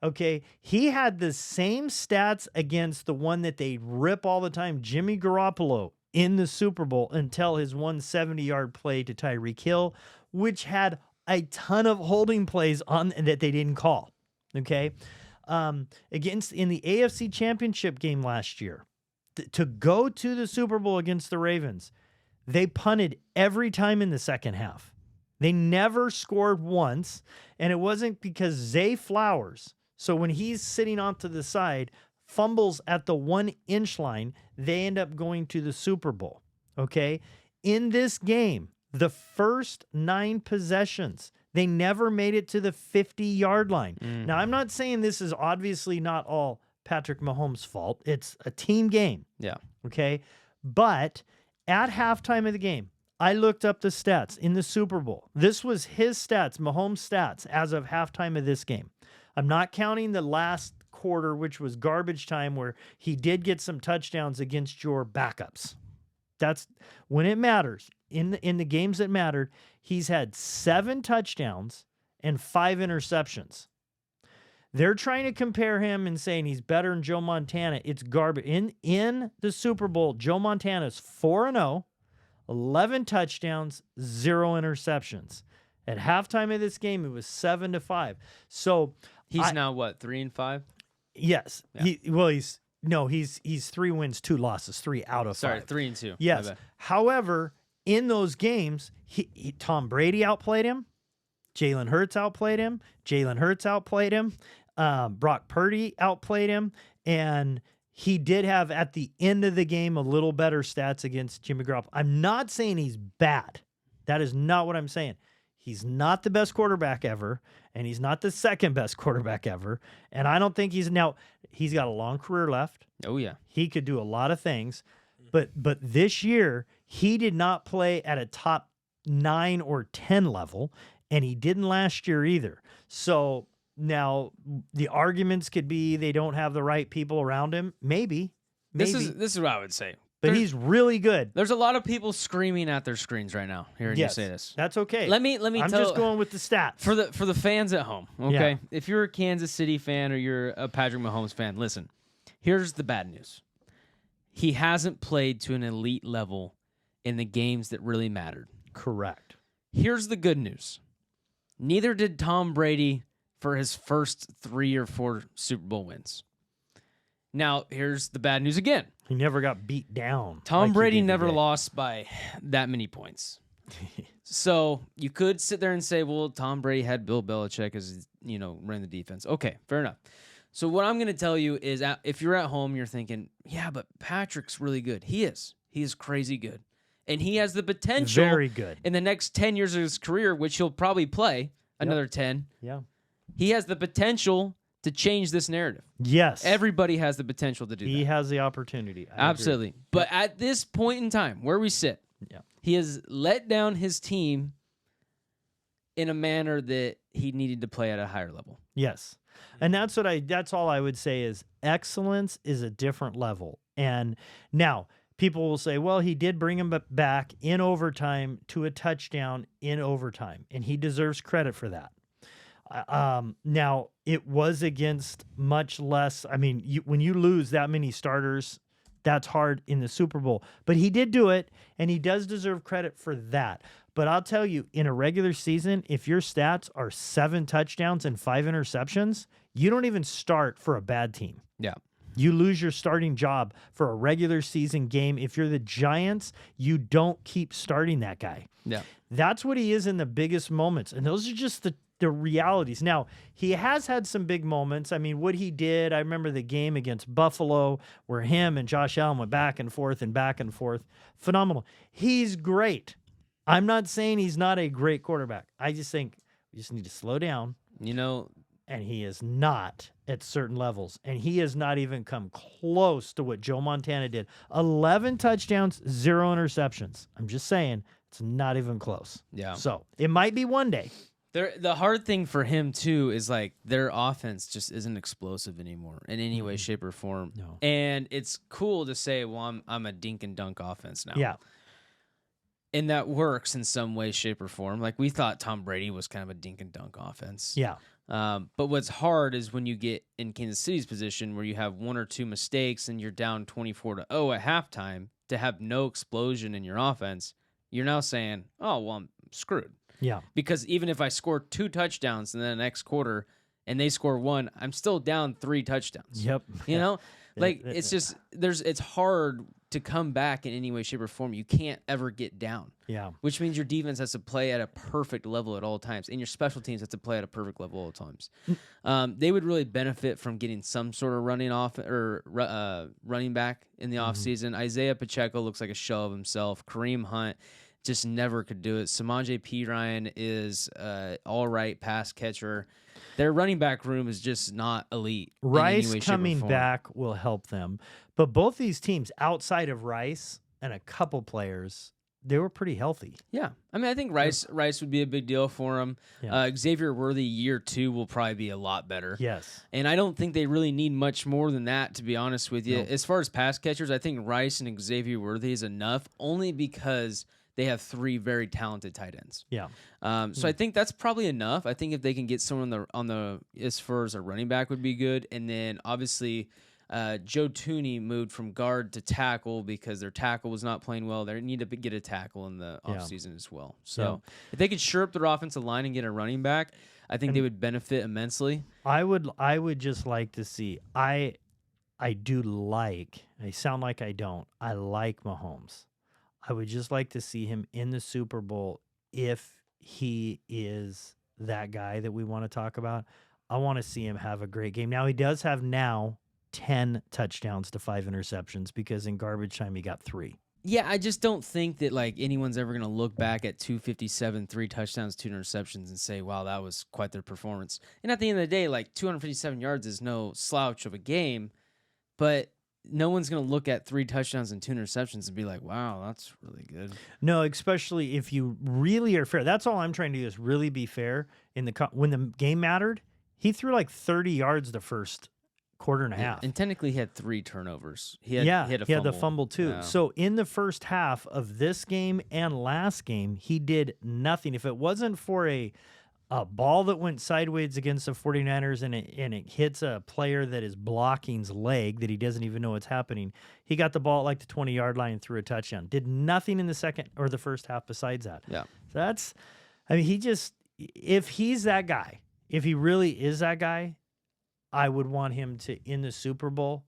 Okay. He had the same stats against the one that they rip all the time, Jimmy Garoppolo, in the Super Bowl until his 170-yard play to Tyreek Hill, which had a ton of holding plays on that they didn't call. Okay. Against in the AFC Championship game last year, to go to the Super Bowl against the Ravens, they punted every time in the second half. They never scored once, and it wasn't because Zay Flowers, so when he's sitting off to the side, fumbles at the 1-inch line, they end up going to the Super Bowl, okay? In this game, the first 9 possessions, they never made it to the 50-yard line. Now, I'm not saying this is obviously not all Patrick Mahomes' fault. It's a team game. Yeah. Okay. But at halftime of the game, I looked up the stats in the Super Bowl. This was his stats, Mahomes' stats, as of halftime of this game. I'm not counting the last quarter, which was garbage time, where he did get some touchdowns against your backups. That's when it matters. In the games that mattered, he's had 7 touchdowns and 5 interceptions. They're trying to compare him and saying he's better than Joe Montana. It's garbage. In the Super Bowl, Joe Montana's 4-0, 11 touchdowns, 0 interceptions. At halftime of this game, it was 7-5. So he's now what, 3-5? Yes. Yeah. He's 3 wins, 2 losses, 3 out of 5. Sorry, 3-2. Yes. However, in those games, Tom Brady outplayed him. Jalen Hurts outplayed him. Jalen Hurts outplayed him. Brock Purdy outplayed him. And he did have, at the end of the game, a little better stats against Jimmy Garoppolo. I'm not saying he's bad. That is not what I'm saying. He's not the best quarterback ever, and he's not the second best quarterback ever. And I don't think he's got a long career left. Oh, yeah. He could do a lot of things. But this year, he did not play at a top 9 or 10 level, and he didn't last year either. So now the arguments could be they don't have the right people around him. Maybe. This is what I would say. But he's really good. There's a lot of people screaming at their screens right now hearing you say this. That's okay. Let me I'm just going with the stats. For the fans at home, okay? Yeah. If you're a Kansas City fan or you're a Patrick Mahomes fan, listen. Here's the bad news. He hasn't played to an elite level in the games that really mattered. Correct. Here's the good news. Neither did Tom Brady for his first 3 or 4 Super Bowl wins. Now, here's the bad news again. He never got beat down. Tom Brady never lost by that many points. So you could sit there and say, well, Tom Brady had Bill Belichick as, running the defense. Okay, fair enough. So what I'm going to tell you is if you're at home, you're thinking, yeah, but Patrick's really good. He is. He is crazy good. And he has the potential very good in the next 10 years of his career, which he'll probably play another 10. Yeah. He has the potential to change this narrative. Yes. Everybody has the potential to do that. He has the opportunity. Absolutely. Agree. But at this point in time, where we sit, he has let down his team in a manner that he needed to play at a higher level. Yes. And that's all I would say is excellence is a different level. And now people will say, well, he did bring him back in overtime to a touchdown in overtime, and he deserves credit for that. Now, it was against much less. I mean, when you lose that many starters, that's hard in the Super Bowl. But he did do it, and he does deserve credit for that. But I'll tell you, in a regular season, if your stats are 7 touchdowns and 5 interceptions, you don't even start for a bad team. Yeah. You lose your starting job for a regular season game. If you're the Giants, you don't keep starting that guy. Yeah. That's what he is in the biggest moments. And those are just the realities. Now, he has had some big moments. I mean, what he did, I remember the game against Buffalo where him and Josh Allen went back and forth and back and forth. Phenomenal. He's great. I'm not saying he's not a great quarterback. I just think we just need to slow down. You know, And he is not at certain levels. And he has not even come close to what Joe Montana did. 11 touchdowns, 0 interceptions. I'm just saying it's not even close. yeah. So it might be one day. The hard thing for him too is like their offense just isn't explosive anymore in any way, shape, or form. No. And it's cool to say, well, I'm a dink and dunk offense now. Yeah. And that works in some way, shape, or form. Like we thought Tom Brady was kind of a dink and dunk offense. Yeah. But what's hard is when you get in Kansas City's position where you have 1 or 2 mistakes and you're down 24-0 at halftime to have no explosion in your offense. You're now saying, oh, well, I'm screwed. Yeah. Because even if I score 2 touchdowns in the next quarter and they score 1, I'm still down 3 touchdowns. Yep. You know, like it's just it's hard to come back in any way, shape, or form. You can't ever get down. Yeah. Which means your defense has to play at a perfect level at all times, and your special teams have to play at a perfect level at all times. They would really benefit from getting some sort of running back in the offseason. Isaiah Pacheco looks like a shell of himself. Kareem Hunt just never could do it. Samaje Perine is all right pass catcher. Their running back room is just not elite. Rice coming back will help them. But both these teams, outside of Rice and a couple players, they were pretty healthy. Yeah. I mean, I think Rice would be a big deal for him. Yeah. Xavier Worthy, year 2, will probably be a lot better. Yes. And I don't think they really need much more than that, to be honest with you. No. As far as pass catchers, I think Rice and Xavier Worthy is enough, only because they have 3 very talented tight ends. Yeah. So I think that's probably enough. I think if they can get someone on the as far as a running back would be good. And then obviously Joe Tooney moved from guard to tackle because their tackle was not playing well. They need to get a tackle in the offseason as well. So if they could shore up their offensive line and get a running back, I think they would benefit immensely. I would just like to see. I sound like I don't. I like Mahomes. I would just like to see him in the Super Bowl if he is that guy that we want to talk about. I want to see him have a great game. Now, he does have 10 touchdowns to 5 interceptions because in garbage time he got 3. Yeah, I just don't think that like anyone's ever going to look back at 257, 3 touchdowns, 2 interceptions and say, wow, that was quite their performance. And at the end of the day, like 257 yards is no slouch of a game, but no one's going to look at 3 touchdowns and 2 interceptions and be like, wow, that's really good. No, especially if you really are fair. That's all I'm trying to do is really be fair. When the game mattered, he threw like 30 yards the first quarter and a half. And technically he had 3 turnovers. He had the fumble too. Yeah. So in the first half of this game and last game, he did nothing. If it wasn't for a ball that went sideways against the 49ers and it hits a player that is blocking's leg that he doesn't even know what's happening, he got the ball at like the 20-yard line and threw a touchdown. Did nothing in the second or the first half besides that. Yeah. So if he's that guy, if he really is that guy, I would want him to, in the Super Bowl,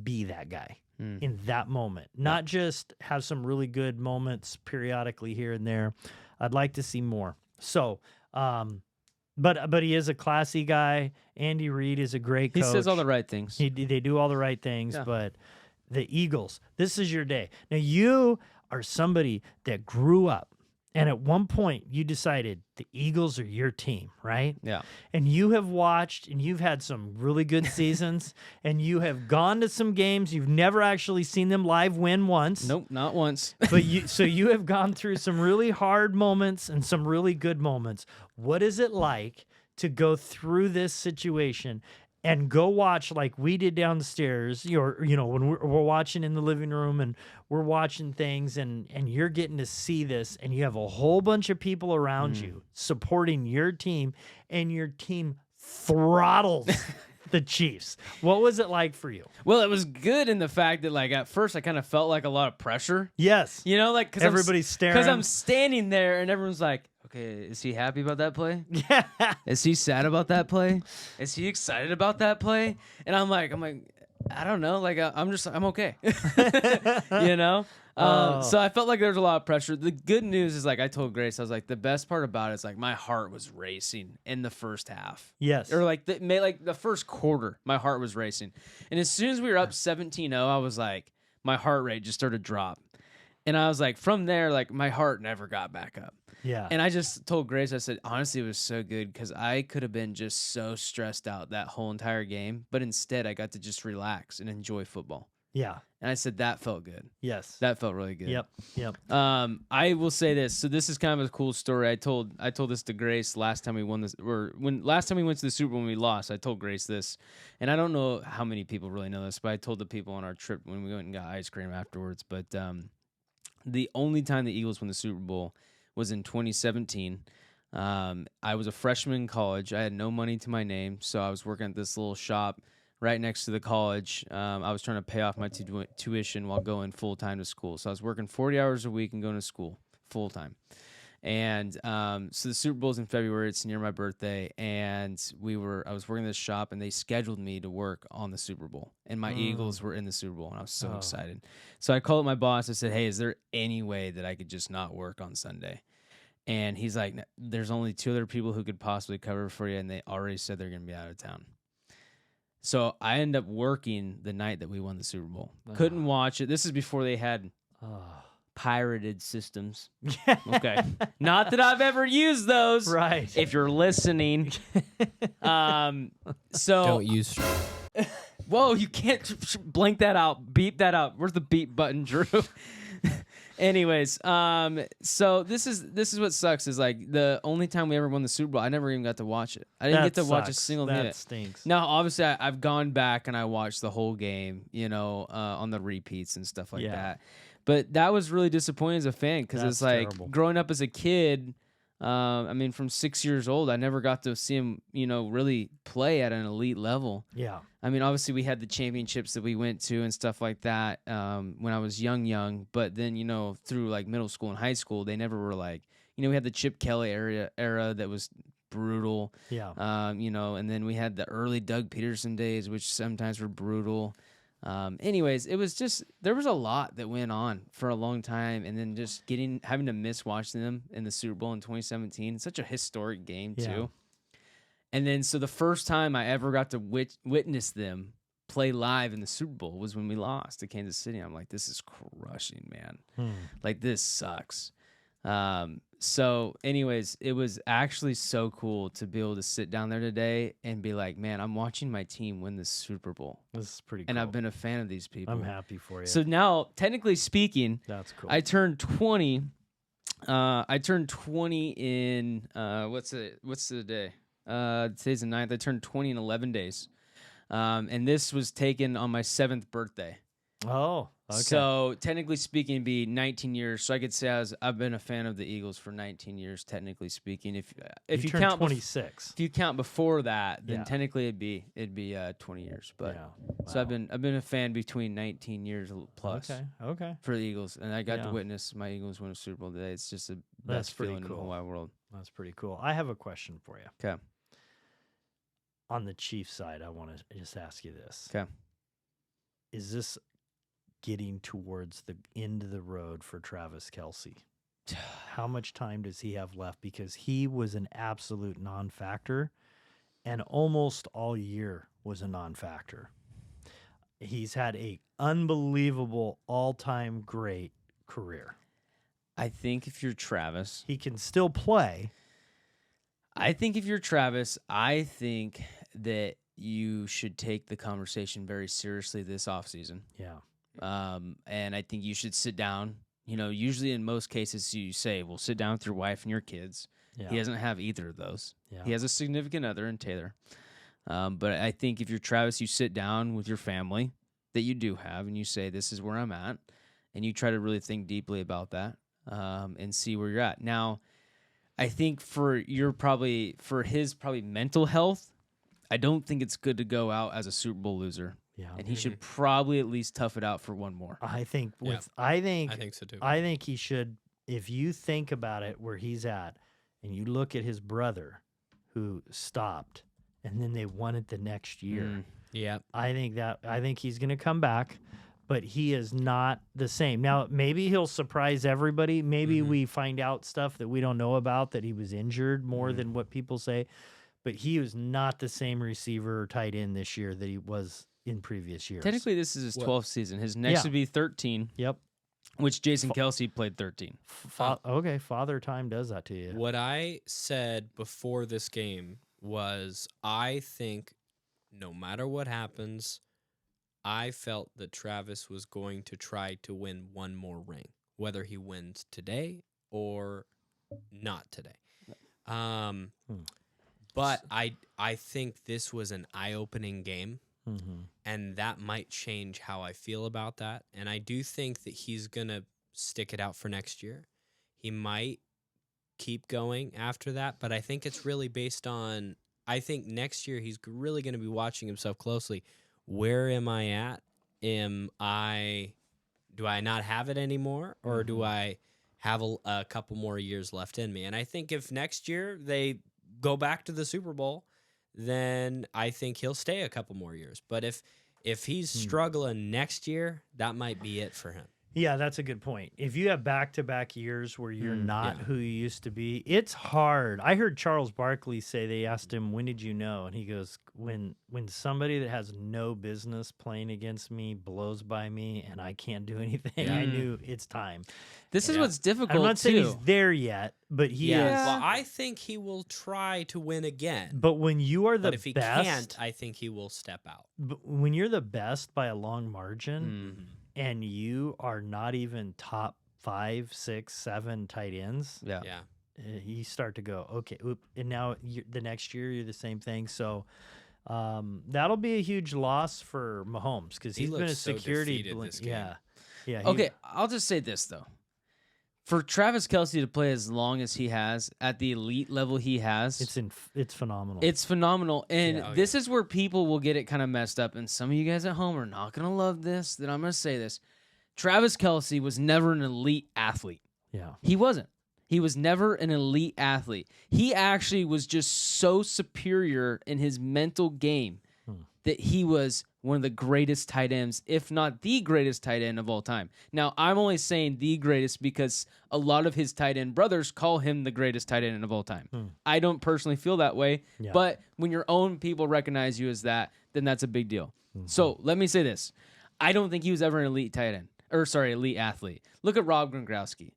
be that guy in that moment. Not just have some really good moments periodically here and there. I'd like to see more. So, but he is a classy guy. Andy Reid is a great coach. He says all the right things. They do all the right things, but the Eagles, this is your day. Now, you are somebody that grew up, and at one point you decided the Eagles are your team, right? Yeah. And you have watched, and you've had some really good seasons, and you have gone to some games. You've never actually seen them live win once. Nope, not once. But you have gone through some really hard moments and some really good moments. What is it like to go through this situation and go watch like we did downstairs, when we're watching in the living room and we're watching things and you're getting to see this and you have a whole bunch of people around you supporting your team and your team throttles the Chiefs. What was it like for you? Well, it was good in the fact that, like, at first I kind of felt like a lot of pressure. Yes. You know, like, because everybody's staring. Because I'm standing there and everyone's like, okay, is he happy about that play? Yeah. Is he sad about that play? Is he excited about that play? And I'm like, I don't know. Like, I'm okay. You know? So I felt like there was a lot of pressure. The good news is, like I told Grace, I was like, the best part about it is, like, my heart was racing in the first half. Yes. Or like the first quarter, my heart was racing. And as soon as we were up 17-0, I was like, my heart rate just started to drop. And I was like, from there, like, my heart never got back up. Yeah. And I just told Grace, I said, honestly, it was so good because I could have been just so stressed out that whole entire game. But instead, I got to just relax and enjoy football. Yeah. And I said, that felt good. Yes. That felt really good. Yep. I will say this. So this is kind of a cool story. I told this to Grace last time we won this, or last time we went to the Super Bowl when we lost. I told Grace this, and I don't know how many people really know this, but I told the people on our trip when we went and got ice cream afterwards. But the only time the Eagles won the Super Bowl was in 2017. I was a freshman in college. I had no money to my name, so I was working at this little shop right next to the college. I was trying to pay off my tuition while going full-time to school. So I was working 40 hours a week and going to school full-time. And so the Super Bowl's in February. It's near my birthday. And I was working at this shop, and they scheduled me to work on the Super Bowl. And my Eagles were in the Super Bowl, and I was so excited. So I called my boss. I said, hey, is there any way that I could just not work on Sunday? And he's like, there's only 2 other people who could possibly cover for you, and they already said they're going to be out of town. So I ended up working the night that we won the Super Bowl. Couldn't watch it. This is before they had pirated systems. Okay. Not that I've ever used those. Right. If you're listening. So Don't use. Whoa, you can't blank that out. Beep that out. Where's the beep button, Drew? Anyways, so this is what sucks is like the only time we ever won the Super Bowl, I never even got to watch it. I didn't get to watch a single minute. That stinks. Now, obviously, I've gone back and I watched the whole game, on the repeats and stuff like that. But that was really disappointing as a fan because it's like terrible. growing up as a kid. From 6 years old, I never got to see him, really play at an elite level. Yeah. I mean, obviously, we had the championships that we went to and stuff like that when I was young. But then, through like middle school and high school, they never were like, we had the Chip Kelly era that was brutal. Yeah. And then we had the early Doug Peterson days, which sometimes were brutal. Anyways, it was just there was a lot that went on for a long time, and then just having to miss watching them in the Super Bowl in 2017. It's such a historic game too. And then so the first time I ever got to witness them play live in the Super Bowl was when we lost to Kansas City. I'm like, this is crushing, man. Like this sucks. So anyways, it was actually so cool to be able to sit down there today and be like, man, I'm watching my team win the Super Bowl. This is pretty cool. And I've been a fan of these people. I'm happy for you. So now, technically speaking, that's cool. I turned 20. I turned 20 in, what's the day? Today's the 9th. I turned 20 in 11 days. And this was taken on my 7th birthday. Oh, okay. So technically speaking, it'd be 19 years. So I could say I've been a fan of the Eagles for 19 years. Technically speaking, if you count 26, if you count before that, then Yeah. technically it'd be 20 years. But yeah. so I've been a fan between 19 years plus. Okay. For the Eagles, and I got Yeah. to witness my Eagles win a Super Bowl today. It's just the That's best pretty feeling in the cool. whole wide world. That's pretty cool. I have a question for you. Okay. On the Chiefs side, I want to just ask you this. Okay. Is this getting towards the end of the road for Travis Kelce? How much time does he have left? Because he was an absolute non-factor, and almost all year was a non-factor. He's had a unbelievable all-time great career. I think if you're Travis, He can still play. I think that you should take the conversation very seriously this offseason. Yeah. And I think you should sit down. Usually in most cases you say, well, sit down with your wife and your kids. Yeah. He doesn't have either of those. Yeah. He has a significant other in Taylor. But I think if you're Travis, you sit down with your family that you do have, and you say, "This is where I'm at," and you try to really think deeply about that and see where you're at. Now, I think for his mental health, I don't think it's good to go out as a Super Bowl loser. Yeah. And he should probably at least tough it out for one more. I think I think so too. I think he should, if you think about it where he's at and you look at his brother who stopped and then they won it the next year. Yeah. I think he's going to come back, but he is not the same. Now, maybe he'll surprise everybody. Maybe we find out stuff that we don't know about, that he was injured more than what people say, but he was not the same receiver or tight end this year that he was in previous years. Technically, this is his 12th season. His next would be 13. Yep. Which Jason Kelsey played 13. Okay, Father Time does that to you. What I said before this game was I think no matter what happens, I felt that Travis was going to try to win one more ring, whether he wins today or not today. But I think this was an eye-opening game. And that might change how I feel about that. And I do think that he's going to stick it out for next year. He might keep going after that, but I think it's really based on, I think next year he's really going to be watching himself closely. Where am I at? Do I not have it anymore? Or do I have a couple more years left in me? And I think if next year they go back to the Super Bowl, then I think he'll stay a couple more years. But if he's struggling next year, that might be it for him. Yeah, that's a good point. If you have back-to-back years where you're not who you used to be, it's hard. I heard Charles Barkley say, they asked him, when did you know? And he goes, when somebody that has no business playing against me blows by me and I can't do anything, I knew it's time. This is what's difficult, I'm not saying he's there yet, but he is. Well, I think he will try to win again. But when you are the But if he best, can't, I think he will step out. but when you're the best by a long margin, and you are not even top 5, 6, 7 tight ends, Yeah. you start to go, okay, and now the next year you're the same thing. So that'll be a huge loss for Mahomes because he's been a looks so security defeated this game. Yeah. Okay, I'll just say this, though. For Travis Kelsey to play as long as he has, at the elite level he has, it's phenomenal. It's phenomenal. And this is where people will get it kind of messed up. And some of you guys at home are not going to love this, that I'm going to say this. Travis Kelsey was never an elite athlete. Yeah. He wasn't. He was never an elite athlete. He actually was just so superior in his mental game that he was one of the greatest tight ends, if not the greatest tight end of all time. Now, I'm only saying the greatest because a lot of his tight end brothers call him the greatest tight end of all time. I don't personally feel that way, but when your own people recognize you as that, then that's a big deal. So let me say this. I don't think he was ever an elite elite athlete. Look at Rob Gronkowski.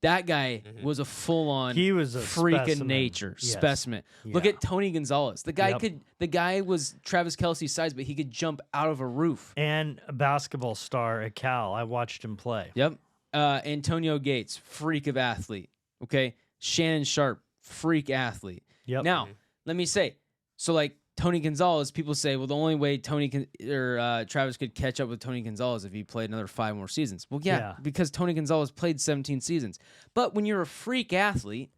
That guy was a full-on freak of nature specimen. Look at Tony Gonzalez. The guy was Travis Kelsey's size, but he could jump out of a roof. And a basketball star at Cal. I watched him play. Yep. Antonio Gates, freak of athlete. Okay. Shannon Sharp, freak athlete. Yep. Now, let me say, so like Tony Gonzalez, people say, well, the only way Travis could catch up with Tony Gonzalez if he played another 5 more seasons. Well, yeah, because Tony Gonzalez played 17 seasons. But when you're a freak athlete,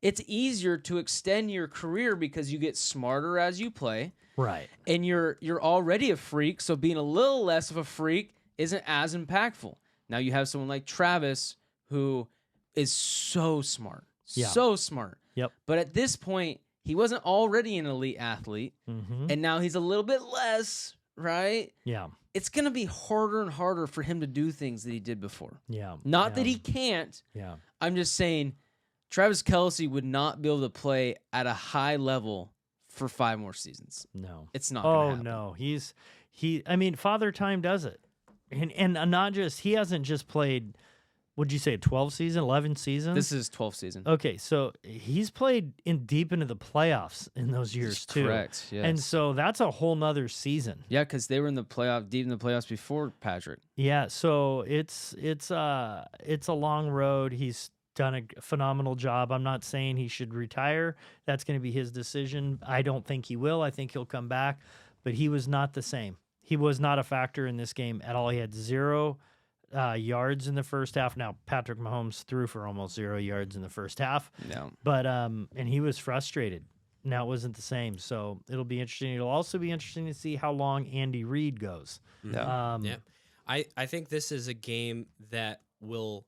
it's easier to extend your career because you get smarter as you play. Right. And you're already a freak, so being a little less of a freak isn't as impactful. Now you have someone like Travis who is so smart. So smart. Yep. But at this point, he wasn't already an elite athlete, and now he's a little bit less, right? Yeah. It's going to be harder and harder for him to do things that he did before. Yeah. Not that he can't. Yeah. I'm just saying Travis Kelsey would not be able to play at a high level for 5 more seasons. No. It's not going to happen. No. I mean, Father Time does it. And not just, he hasn't just played, would you say 12 seasons, 11 seasons? This is 12th season. Okay, so he's played deep into the playoffs in those years too. Correct. Yes. And so that's a whole nother season. Yeah, because they were in the deep in the playoffs before Patrick. Yeah, so it's a long road. He's done a phenomenal job. I'm not saying he should retire. That's going to be his decision. I don't think he will. I think he'll come back, but he was not the same. He was not a factor in this game at all. He had 0 yards in the first half. Now, Patrick Mahomes threw for almost 0 yards in the first half. No. But and he was frustrated. Now it wasn't the same. So it'll be interesting. It'll also be interesting to see how long Andy Reid goes. Yeah. Yeah. I think this is a game that will,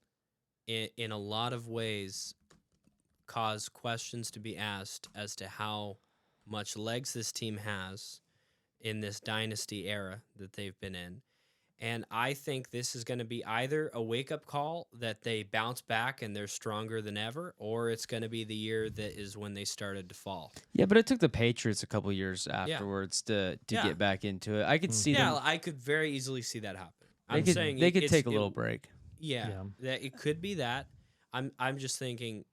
in a lot of ways, cause questions to be asked as to how much legs this team has in this dynasty era that they've been in. And I think this is going to be either a wake-up call that they bounce back and they're stronger than ever, or it's going to be the year that is when they started to fall. Yeah, but it took the Patriots a couple years afterwards to get back into it. I could see them. Yeah, I could very easily see that happen. They could take a little break. Yeah, that it could be that. I'm just thinking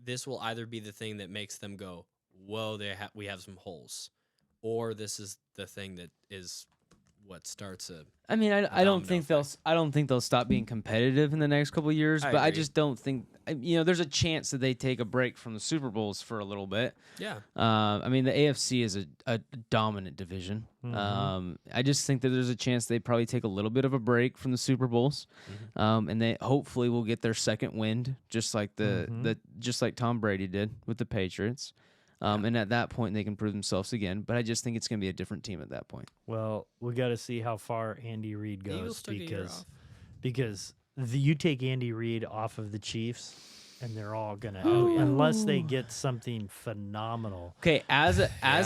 this will either be the thing that makes them go, whoa, we have some holes, or this is the thing that is what starts a. I mean, I don't think they'll stop being competitive in the next couple of years, but I just don't think there's a chance that they take a break from the Super Bowls for a little bit. Yeah. I mean, the AFC is a dominant division. I just think that there's a chance they probably take a little bit of a break from the Super Bowls, and they hopefully will get their second wind, just like just like Tom Brady did with the Patriots. And at that point, they can prove themselves again. But I just think it's going to be a different team at that point. Well, we got to see how far Andy Reid goes Eagles took a year off. because you take Andy Reid off of the Chiefs, and they're all gonna unless they get something phenomenal. Okay, as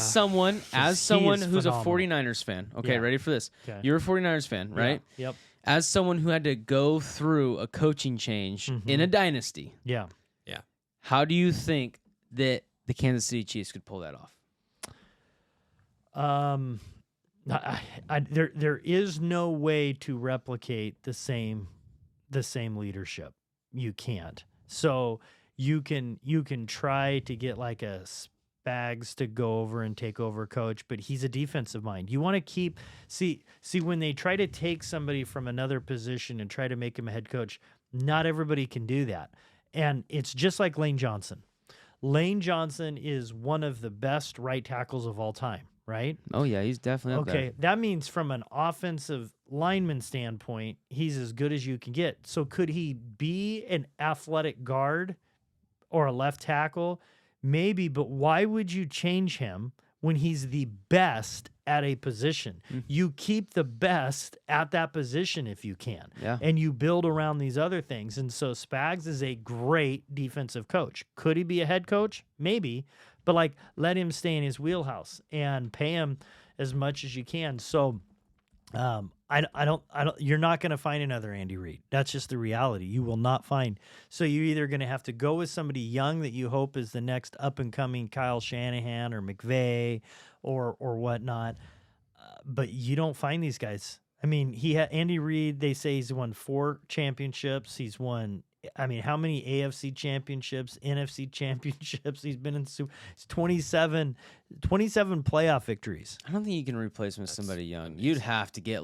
someone who's phenomenal. a 49ers fan. Okay, ready for this? Okay. You're a 49ers fan, right? Yeah. Yep. As someone who had to go through a coaching change in a dynasty, Yeah. how do you think that the Kansas City Chiefs could pull that off? There is no way to replicate the same leadership. You can't. So you can try to get like a Spags to go over and take over coach, but he's a defensive mind. You want to see when they try to take somebody from another position and try to make him a head coach, not everybody can do that. And it's just like Lane Johnson. Lane Johnson is one of the best right tackles of all time, right? Oh, yeah, he's definitely up there. Okay, that means from an offensive lineman standpoint, he's as good as you can get. So could he be an athletic guard or a left tackle? Maybe, but why would you change him when he's the best at a position? You keep the best at that position if you can. Yeah. And you build around these other things. And so Spags is a great defensive coach. Could he be a head coach? Maybe. But let him stay in his wheelhouse and pay him as much as you can. So you're not going to find another Andy Reid. That's just the reality. You will not find. So you're either going to have to go with somebody young that you hope is the next up and coming Kyle Shanahan or McVay or whatnot. But you don't find these guys. I mean, Andy Reid, they say he's won 4 championships. He's won, how many AFC championships, NFC championships? He's been in 27 playoff victories. I don't think you can replace him with somebody young. You'd have to get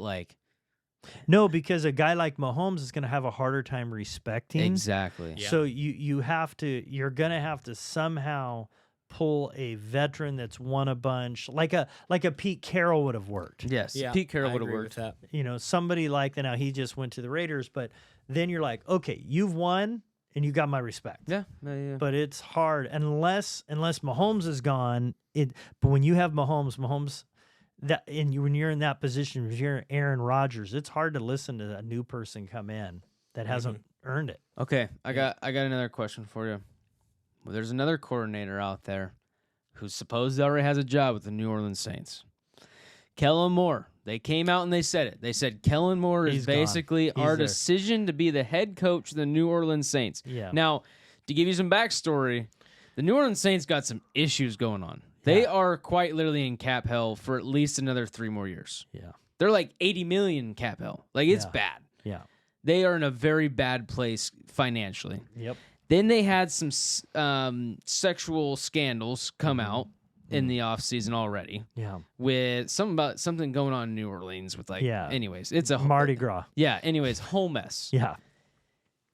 No, because a guy like Mahomes is going to have a harder time respecting. Exactly. Yeah. So you're going to have to somehow pull a veteran that's won a bunch, like a Pete Carroll would have worked. Yes, Yeah, Pete Carroll I would have agree worked. with that. Somebody like that. Now he just went to the Raiders, but then you're like, okay, you've won and you got my respect. Yeah. But it's hard unless Mahomes is gone. But when you have Mahomes, when you're in that position, if you're Aaron Rodgers, it's hard to listen to a new person come in that hasn't earned it. Okay, I got another question for you. Well, there's another coordinator out there who supposedly already has a job with the New Orleans Saints. Kellen Moore. They came out and they said it. They said Kellen Moore is basically our decision to be the head coach of the New Orleans Saints. Yeah. Now, to give you some backstory, the New Orleans Saints got some issues going on. They are quite literally in cap hell for at least another 3 more years. Yeah. They're like 80 million cap hell. It's bad. Yeah. They are in a very bad place financially. Yep. Then they had some sexual scandals come out in the offseason already. Yeah. With something going on in New Orleans with anyways, it's a Mardi Gras. Yeah, anyways, whole mess. Yeah.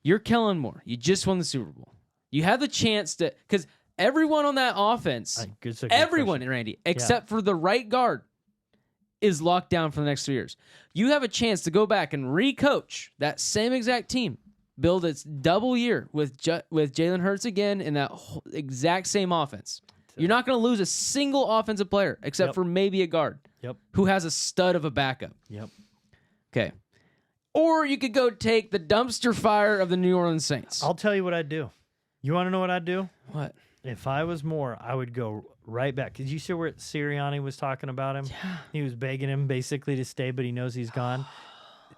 You're Kellen Moore. You just won the Super Bowl. You have the chance to, because everyone on that offense, everyone, Randy, except for the right guard, is locked down for the next 3 years. You have a chance to go back and re-coach that same exact team, build its double year with Jalen Hurts again in that exact same offense. You're not going to lose a single offensive player except for maybe a guard who has a stud of a backup. Okay. Or you could go take the dumpster fire of the New Orleans Saints. I'll tell you what I'd do. You want to know what I'd do? What? If I was Moore, I would go right back. Because you see where Sirianni was talking about him? Yeah. He was begging him basically to stay, but he knows he's gone.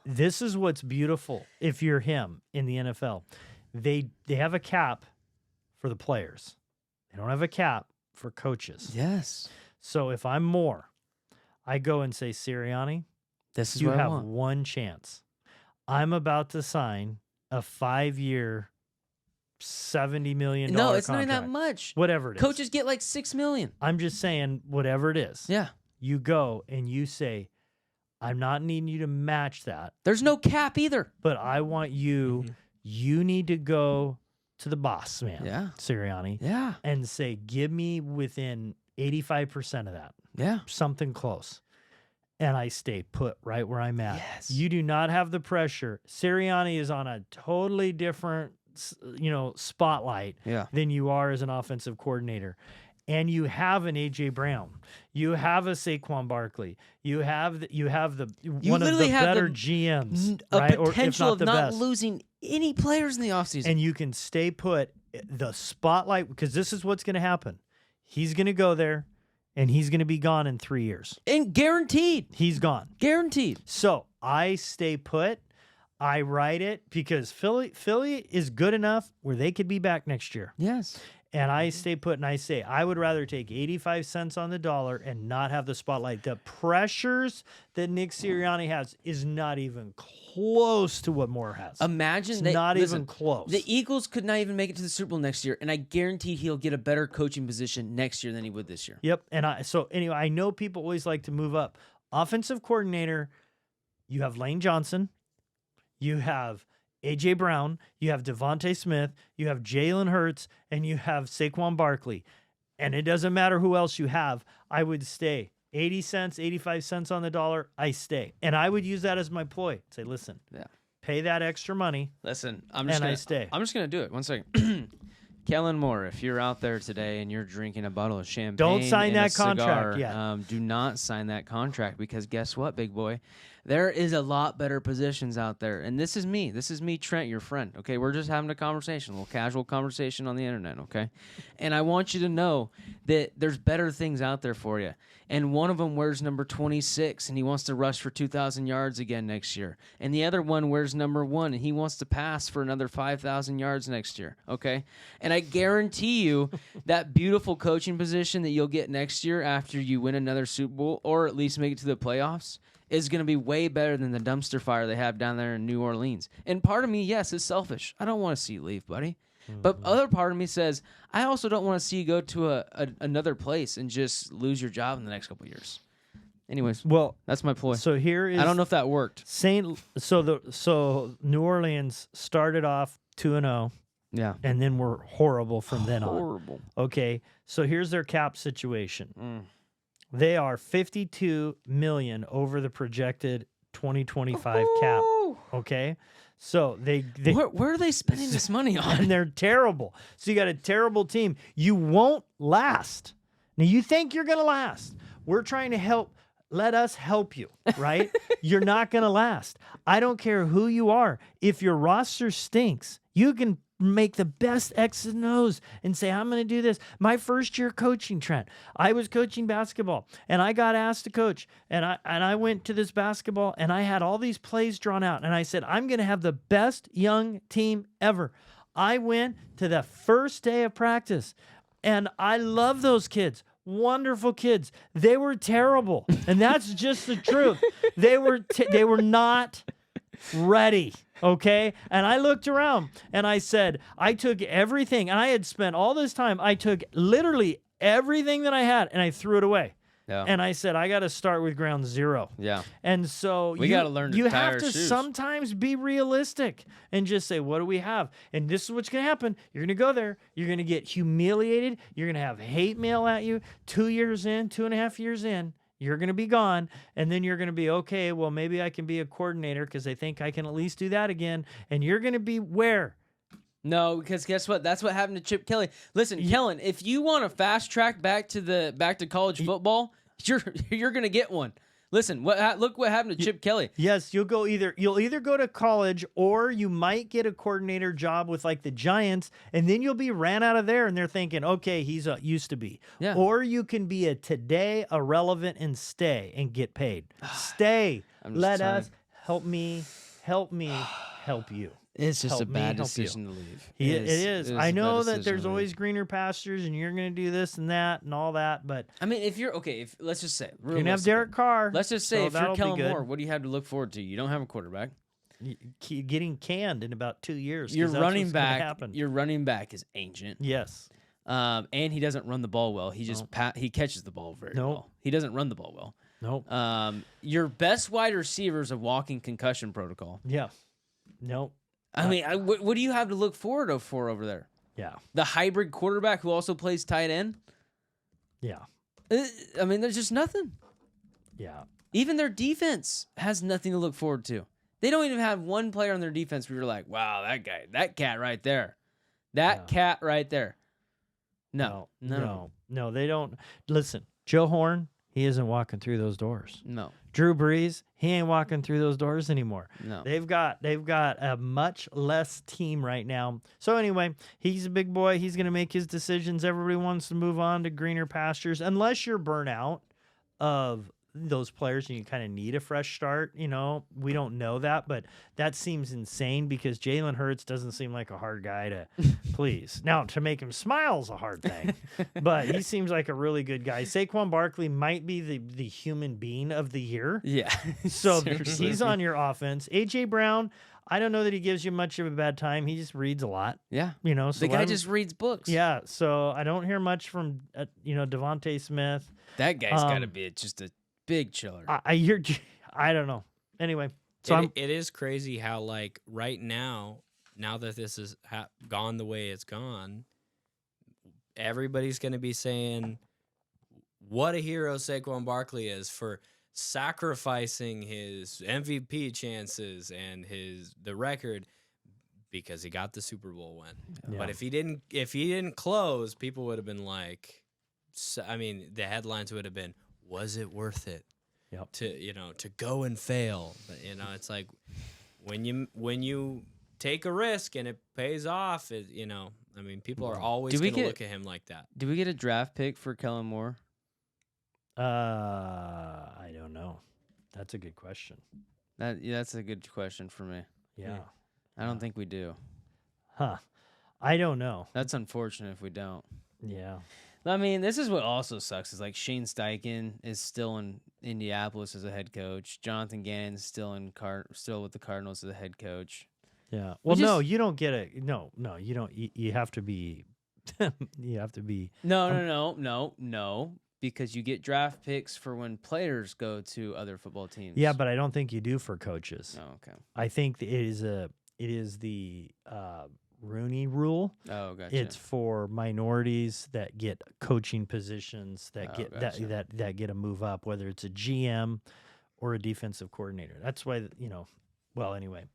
This is what's beautiful if you're him in the NFL. They have a cap for the players. They don't have a cap for coaches. Yes. So if I'm Moore, I go and say, Sirianni, this is you what I have want. one chance. I'm about to sign a 5-year, $70 million No, it's contract. not that much. Whatever it is. Coaches get like $6 million. I'm just saying, whatever it is. Yeah. You go and you say, I'm not needing you to match that, There's no cap either. but I want you, you need to go to the boss, man, Yeah. Sirianni, Yeah. and say, give me within 85% of that, Yeah. something close. And I stay put right where I'm at. Yes. You do not have the pressure. Sirianni is on a totally different, spotlight Yeah. than you are as an offensive coordinator. And you have an A.J. Brown. You have a Saquon Barkley. You have one of the literally have better the GMs, A right? Or if potential not of the not best. losing any players in the offseason. And you can stay put. The spotlight, because this is what's going to happen. He's going to go there, and he's going to be gone in 3 years. And guaranteed. He's gone. Guaranteed. So I stay put. I write it because Philly is good enough where they could be back next year. Yes. And I stay put and I say, I would rather take 85 cents on the dollar and not have the spotlight. The pressures that Nick Sirianni has is not even close to what Moore has. Imagine It's not even close. The Eagles could not even make it to the Super Bowl next year, and I guarantee he'll get a better coaching position next year than he would this year. Yep. And so anyway, I know people always like to move up. Offensive coordinator, you have Lane Johnson, you have A.J. Brown, you have Devontae Smith, you have Jalen Hurts, and you have Saquon Barkley. And it doesn't matter who else you have. I would stay. 80 cents, 85 cents on the dollar, I stay. And I would use that as my ploy. Say, listen, pay that extra money. Listen, I stay. I'm just going to do it. 1 second. Kellen Moore, if you're out there today and you're drinking a bottle of champagne, Don't sign and that a contract cigar, yet. do not sign that contract, because guess what, big boy? There is a lot better positions out there. And this is me. This is me, Trent, your friend. Okay, we're just having a conversation, a little casual conversation on the internet, okay? And I want you to know that there's better things out there for you. And one of them wears number 26, and he wants to rush for 2,000 yards again next year. And the other one wears number 1, and he wants to pass for another 5,000 yards next year, okay? And I guarantee you that beautiful coaching position that you'll get next year after you win another Super Bowl, or at least make it to the playoffs, is going to be way better than the dumpster fire they have down there in New Orleans. And part of me, yes, is selfish. I don't want to see you leave, buddy. But other part of me says, I also don't want to see you go to another place and just lose your job in the next couple of years. Anyways, Well, that's my ploy. so here is I don't know if that worked. So New Orleans started off 2-0, Yeah. and then were horrible from then on. Horrible. Okay, so here's their cap situation. They are $52 million over the projected 2025 cap. Okay, so they Where are they spending this money on? and they're terrible. So you got a terrible team. You won't last. Now you think you're gonna last. We're trying to help. Let us help you, right? You're not gonna last. I don't care who you are. If your roster stinks, you can make the best X's and O's and say, I'm going to do this. My first year coaching, Trent, I was coaching basketball and I got asked to coach, and I went to this basketball and I had all these plays drawn out, and I said, I'm going to have the best young team ever. I went to the first day of practice and I love those kids. Wonderful kids. They were terrible. And that's just the truth. They were not ready. Okay. And I looked around and I said, I took everything, and I had spent all this time. I took literally everything that I had and I threw it away. Yeah. And I said, I got to start with ground zero. Yeah. And so We gotta learn to you tie have our to shoes. sometimes be realistic and just say, what do we have? And this is what's going to happen. You're going to go there. You're going to get humiliated. You're going to have hate mail at you 2 years in, 2.5 years in. You're going to be gone. And then you're going to be, okay, well, maybe I can be a coordinator because I think I can at least do that again. And you're going to be where? No, because guess what? That's what happened to Chip Kelly. Listen, Kellen, if you want a fast track back to college football, you're gonna get one. Listen, look what happened to Chip Kelly. Yes, you'll either go to college or you might get a coordinator job with like the Giants, and then you'll be ran out of there, and they're thinking, okay, he's used to be. Yeah. Or you can be a today irrelevant and stay and get paid. Stay. Let us help me help you. It's just Help a me bad help you. decision to leave. It is. I know that there's always. always greener pastures, and you're going to do this and that and all that, but I mean, if you're okay, if let's just say you're going to have Derek Carr. Let's just say so if you're that'll be Kellen good. Moore, what do you have to look forward to? You don't have a quarterback. Getting canned in about 2 years. 'cause Your that's running what's gonna back. happen. Your running back is ancient. Yes. And he doesn't run the ball well. He just he catches the ball very well. He doesn't run the ball well. Nope. Your best wide receiver is a walking concussion protocol. Yeah. Nope. I mean, what do you have to look forward for over there? Yeah. The hybrid quarterback who also plays tight end? Yeah. I mean, there's just nothing. Yeah. Even their defense has nothing to look forward to. They don't even have one player on their defense where you're like, wow, that cat right there. Cat right there. No, they don't. Listen, Joe Horn, he isn't walking through those doors. No. Drew Brees, he ain't walking through those doors anymore. No. They've got a much less team right now. So anyway, he's a big boy. He's going to make his decisions. Everybody wants to move on to greener pastures unless you're burnt out of those players and you kind of need a fresh start. You know, we don't know that, but that seems insane because Jalen Hurts doesn't seem like a hard guy to please. Now, to make him smile is a hard thing, but he seems like a really good guy. Saquon Barkley might be the human being of the year. Yeah. So Seriously. he's on your offense. A.J. Brown, I don't know that he gives you much of a bad time. He just reads a lot. Yeah. You know, so The guy just reads books. Yeah, so I don't hear much from, Devontae Smith. That guy's got to be just a big chiller. I don't know. Anyway, so it is crazy how like right now that this is gone the way it's gone, everybody's going to be saying what a hero Saquon Barkley is for sacrificing his MVP chances and the record because he got the Super Bowl win. Yeah. But if he didn't close, people would have been like, the headlines would have been, was it worth it? Yep. To go and fail. But it's like when you take a risk and it pays off, people are always going to look at him like that. Do we get a draft pick for Kellen Moore? I don't know. That's a good question. That's a good question for me. Yeah. I don't think we do. Huh. I don't know. That's unfortunate if we don't. Yeah. I mean, this is what also sucks is like Shane Steichen is still in Indianapolis as a head coach. Jonathan Gannon's still with the Cardinals as a head coach. Yeah. Well, no, you don't get it. No, you don't. You have to be. You have to be. No. Because you get draft picks for when players go to other football teams. Yeah, but I don't think you do for coaches. Oh, okay. I think it is the Rooney Rule. Oh, gotcha. It's for minorities that get coaching positions that gotcha. that get a move up, whether it's a GM or a defensive coordinator. That's why Well, anyway,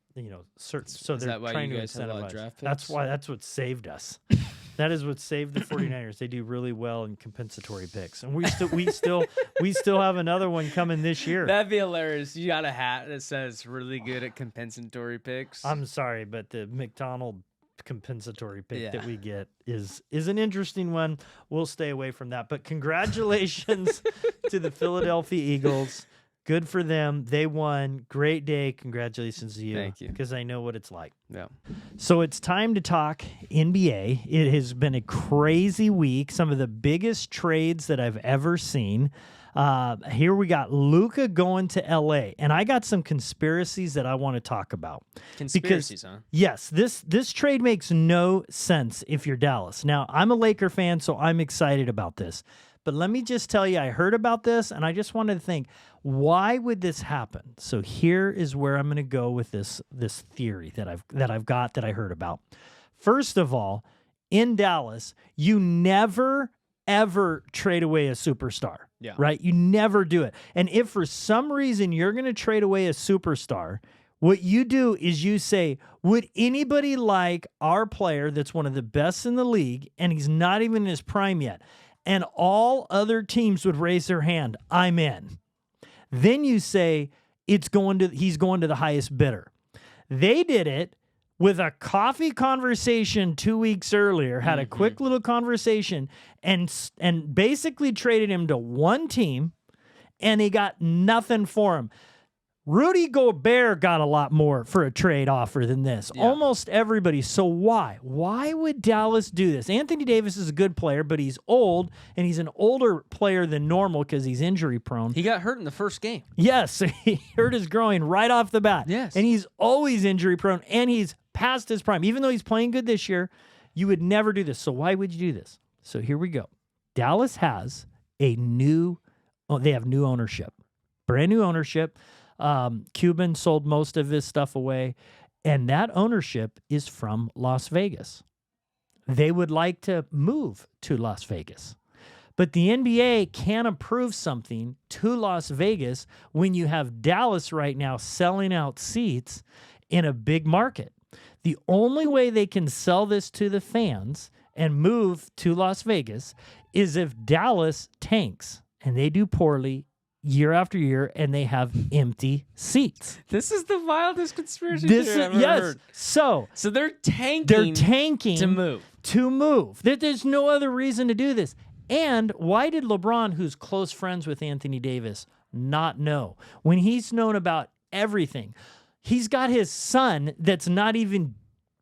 so Is they're that why trying you to guys have a lot of incentivize. draft That's picks? why. That's what saved us. That is what saved the 49ers. They do really well in compensatory picks, and we still have another one coming this year. That'd be hilarious. You got a hat that says "really good at compensatory picks." I'm sorry, but the McDonald compensatory pick that Yeah. we get is an interesting one. We'll stay away from that. But congratulations to the Philadelphia Eagles. Good for them. They won. Great day. Congratulations to you. Thank you. Because I know what it's like. Yeah. So it's time to talk NBA. It has been a crazy week. Some of the biggest trades that I've ever seen. Here we got Luka going to LA, and I got some conspiracies that I want to talk about. Conspiracies, huh? Yes, this trade makes no sense if you're Dallas. Now, I'm a Laker fan, so I'm excited about this. But let me just tell you, I heard about this and I just wanted to think, why would this happen? So here is where I'm going to go with this theory that I heard about. First of all, in Dallas, you never ever trade away a superstar. Yeah. Right? You never do it. And if for some reason you're going to trade away a superstar, what you do is you say, would anybody like our player that's one of the best in the league and he's not even in his prime yet? And all other teams would raise their hand. I'm in. Then you say he's going to the highest bidder. They did it with a coffee conversation 2 weeks earlier, had a quick little conversation and basically traded him to one team, and he got nothing for him. Rudy Gobert got a lot more for a trade offer than this. Yeah. Almost everybody. So why? Why would Dallas do this? Anthony Davis is a good player, but he's old, and he's an older player than normal because he's injury prone. He got hurt in the first game. Yes, he hurt his groin right off the bat. Yes. And he's always injury prone, and he's past his prime. Even though he's playing good this year, you would never do this. So why would you do this? So here we go. Dallas has they have new ownership, brand new ownership. Cuban sold most of his stuff away, and that ownership is from Las Vegas. They would like to move to Las Vegas. But the NBA can't approve something to Las Vegas when you have Dallas right now selling out seats in a big market. The only way they can sell this to the fans and move to Las Vegas is if Dallas tanks, and they do poorly year after year, and they have empty seats. This is the wildest conspiracy theory I've ever heard. So they're tanking. They're tanking to move. There's no other reason to do this. And why did LeBron, who's close friends with Anthony Davis, not know when he's known about everything? He's got his son that's not even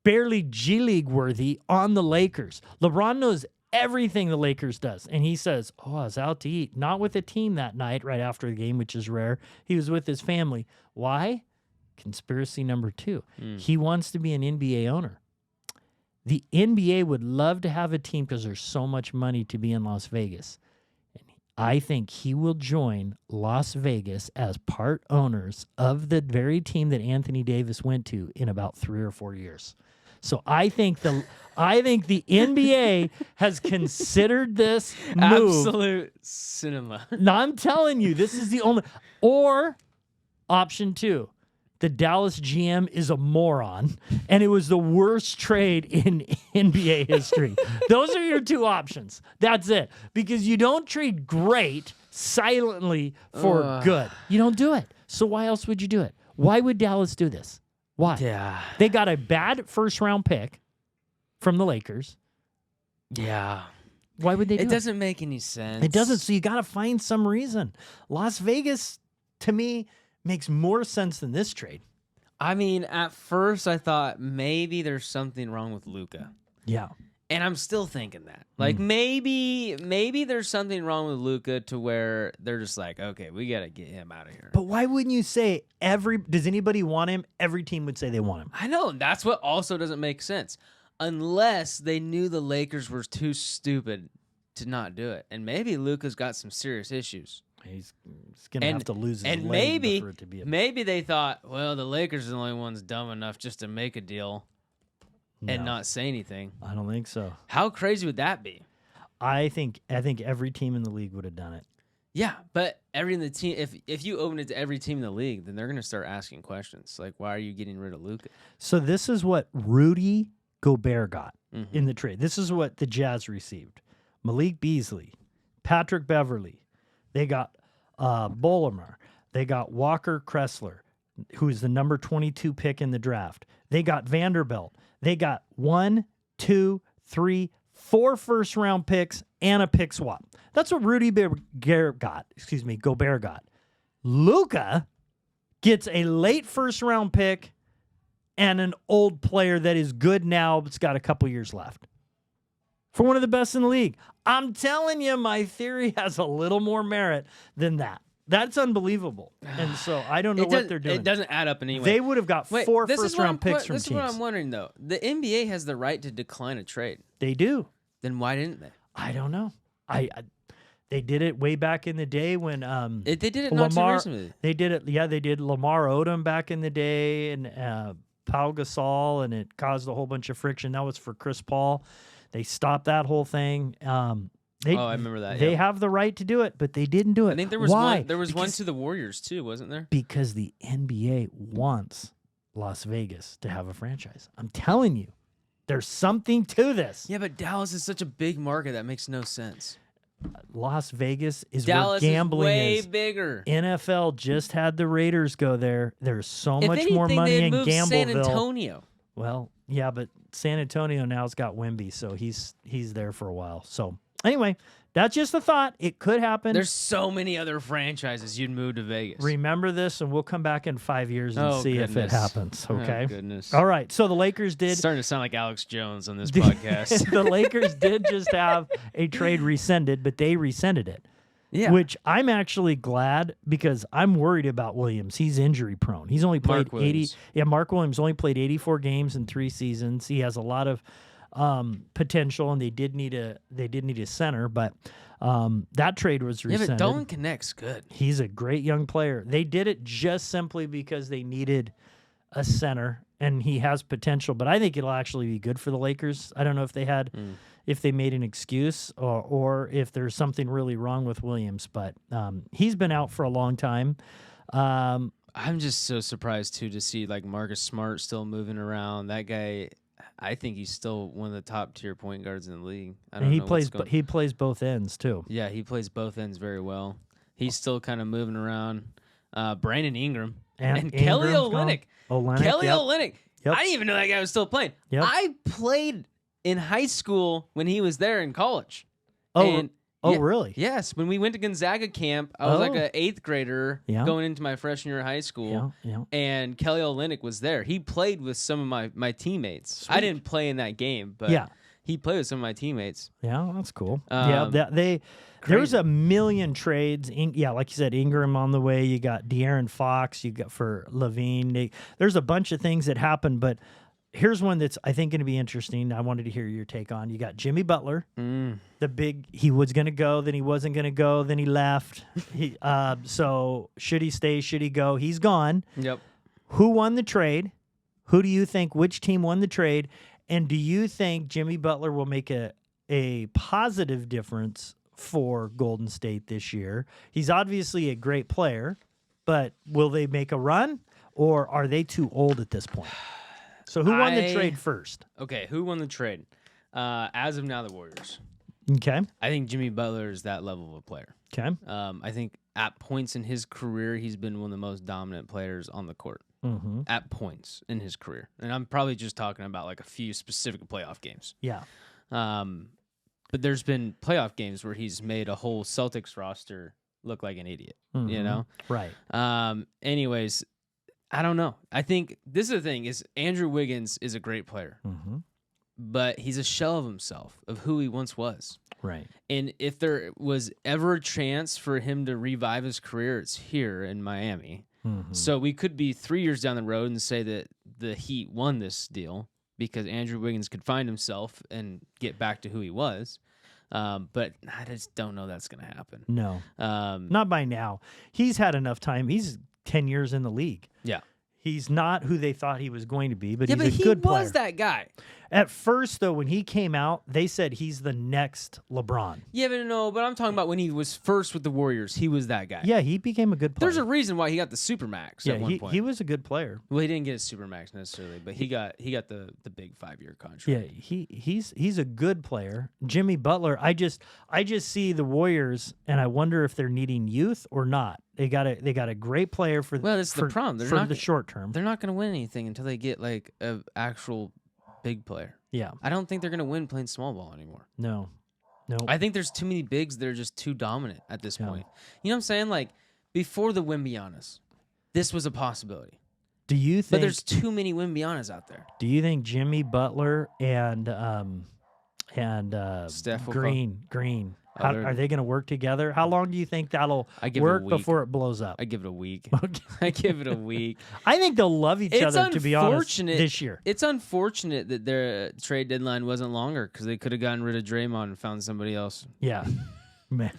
barely G League worthy on the Lakers. LeBron knows everything the Lakers does. And he says, I was out to eat, not with a team that night right after the game, which is rare. He was with his family. Why? Conspiracy number 2. He wants to be an NBA owner. The NBA would love to have a team because there's so much money to be in Las Vegas. And I think he will join Las Vegas as part owners of the very team that Anthony Davis went to in about 3 or 4 years. So I think the NBA has considered this move. Absolute cinema. Now, I'm telling you, this is the only. Or option 2, the Dallas GM is a moron, and it was the worst trade in NBA history. Those are your 2 options. That's it. Because you don't trade great silently for good. You don't do it. So why else would you do it? Why would Dallas do this? Why? Yeah. They got a bad first-round pick from the Lakers. Yeah. Why would they do it? It doesn't make any sense. It doesn't, so you got to find some reason. Las Vegas, to me, makes more sense than this trade. I mean, at first I thought maybe there's something wrong with Luka. Yeah. And I'm still thinking that. Like, maybe there's something wrong with Luka to where they're just like, okay, we got to get him out of here. But why wouldn't you say does anybody want him? Every team would say they want him. I know. That's what also doesn't make sense. Unless they knew the Lakers were too stupid to not do it. And maybe Luka's got some serious issues. He's going to have to lose his leg maybe, for it to be maybe they thought, well, the Lakers are the only ones dumb enough just to make a deal. And not say anything. I don't think so. How crazy would that be? I think every team in the league would have done it. Yeah, but every in the team, if you open it to every team in the league, then they're going to start asking questions like, "Why are you getting rid of Luka?" So this is what Rudy Gobert got in the trade. This is what the Jazz received: Malik Beasley, Patrick Beverley. They got Bolimer. They got Walker Kessler, who is the number 22 pick in the draft. They got Vanderbilt. They got 1, 2, 3, 4 first-round picks and a pick swap. That's what Rudy Gobert got. Gobert got. Luka gets a late first-round pick and an old player that is good now but's got a couple years left. For one of the best in the league. I'm telling you, my theory has a little more merit than that. That's unbelievable. And so I don't know what they're doing. It doesn't add up in any way. They would have got 4 first-round picks from teams. This is what I'm wondering, though. The NBA has the right to decline a trade. They do. Then why didn't they? I don't know. They did it way back in the day when They did it not too recently. They did it. Yeah, they did Lamar Odom back in the day, and Pau Gasol, and it caused a whole bunch of friction. That was for Chris Paul. They stopped that whole thing. I remember that. They have the right to do it, but they didn't do it. I think there was Why? one. There was one to the Warriors too, wasn't there? Because the NBA wants Las Vegas to have a franchise. I'm telling you, there's something to this. Yeah, but Dallas is such a big market that makes no sense. Las Vegas is Dallas where gambling is way is. bigger. NFL just had the Raiders go there. There's so If much anything, more money they'd in move Gambleville. San Antonio. Well, yeah, but San Antonio now's got Wemby, so he's there for a while. So anyway, that's just a thought. It could happen. There's so many other franchises you'd move to Vegas. Remember this, and we'll come back in 5 years and see if it happens. Okay. Oh, goodness. All right. So the Lakers did. It's starting to sound like Alex Jones on this podcast. The Lakers did just have a trade rescinded, but they rescinded it. Yeah. Which I'm actually glad, because I'm worried about Williams. He's injury prone. He's only played Mark 80. Williams. Yeah, Mark Williams only played 84 games in 3 seasons. He has a lot of potential, and they did need a center, but that trade was Yeah, rescinded. but Dolan Connect's good. He's a great young player. They did it just simply because they needed a center, and he has potential. But I think it'll actually be good for the Lakers. I don't know if they had, if they made an excuse, or if there's something really wrong with Williams. But he's been out for a long time. I'm just so surprised too to see like Marcus Smart still moving around. That guy, I think he's still one of the top tier point guards in the league. I don't And he know plays. He plays both ends too. Yeah, he plays both ends very well. He's still kind of moving around. Brandon Ingram and Kelly Olynyk. Kelly Olynyk. Yep. I didn't even know that guy was still playing. Yep. I played in high school when he was there in college. Oh, Yeah, really? Yes. When we went to Gonzaga camp, I was like an 8th grader going into my freshman year of high school. Yeah. And Kelly Olynyk was there. He played with some of my teammates. Sweet. I didn't play in that game, but he played with some of my teammates. Yeah, that's cool. Crazy. There's a million trades. Like you said, Ingram on the way. You got De'Aaron Fox. You got for Levine. There's a bunch of things that happened, but here's one that's I think going to be interesting. I wanted to hear your take on. You got Jimmy Butler, he was going to go, then he wasn't going to go, then he left. So should he stay? Should he go? He's gone. Yep. Who won the trade? Who do you think? Which team won the trade? And do you think Jimmy Butler will make a positive difference for Golden State this year? He's obviously a great player, but will they make a run, or are they too old at this point? So who won the trade first? Okay, who won the trade? As of now, the Warriors. Okay. I think Jimmy Butler is that level of a player. Okay. I think at points in his career, he's been one of the most dominant players on the court. Mm-hmm. At points in his career. And I'm probably just talking about like a few specific playoff games. Yeah. But there's been playoff games where he's made a whole Celtics roster look like an idiot, you know? Right. Anyways, I don't know. I think this is the thing is Andrew Wiggins is a great player, but he's a shell of himself, of who he once was. Right. And if there was ever a chance for him to revive his career, it's here in Miami. So we could be 3 years down the road and say that the Heat won this deal because Andrew Wiggins could find himself and get back to who he was. But I just don't know that's going to happen. No. Not by now. He's had enough time. He's 10 years in the league. Yeah. He's not who they thought he was going to be, but he's but a good player. He was that guy. At first, though, when he came out, they said he's the next LeBron. Yeah, but I'm talking about when he was first with the Warriors. He was that guy. Yeah, he became a good player. There's a reason why he got the Supermax at one point. He was a good player. Well, he didn't get a Supermax necessarily, but he got the big 5-year contract. Yeah, he's a good player. Jimmy Butler, I just see the Warriors, and I wonder if they're needing youth or not. They got a great player for that's the problem. They're for not the short term. They're not going to win anything until they get like an actual big player. Yeah, I don't think they're going to win playing small ball anymore. No. I think there's too many bigs that are just too dominant at this point. You know what I'm saying? Like before the Wembianas, this was a possibility. Do you think? But there's too many Wembianas out there. Do you think Jimmy Butler and Steph Green? Are they going to work together? How long do you think that'll work before it blows up? I give it a week. Okay. I give it a week. I think they'll love each other, to be honest, this year. It's unfortunate that their trade deadline wasn't longer because they could have gotten rid of Draymond and found somebody else. Yeah. Man,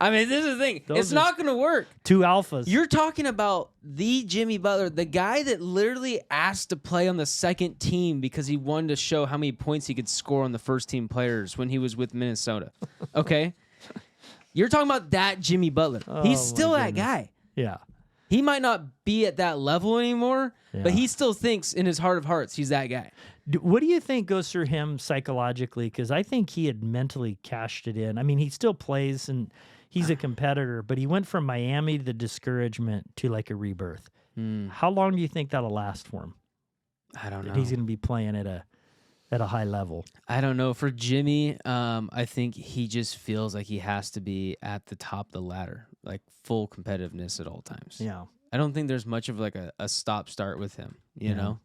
I mean, this is the thing. Those It's are not going to work. 2 alphas. You're talking about the Jimmy Butler, the guy that literally asked to play on the second team because he wanted to show how many points he could score on the first team players when he was with Minnesota. Okay? You're talking about that Jimmy Butler. He's my still that goodness. guy. Yeah. He might not be at that level anymore, but he still thinks in his heart of hearts he's that guy. What do you think goes through him psychologically? Because I think he had mentally cashed it in. I mean, he still plays and he's a competitor, but he went from Miami to the discouragement to like a rebirth. How long do you think that'll last for him? I don't know. He's going to be playing at a high level. I don't know. For Jimmy, I think he just feels like he has to be at the top of the ladder, like full competitiveness at all times. Yeah. I don't think there's much of like a stop-start with him, you know?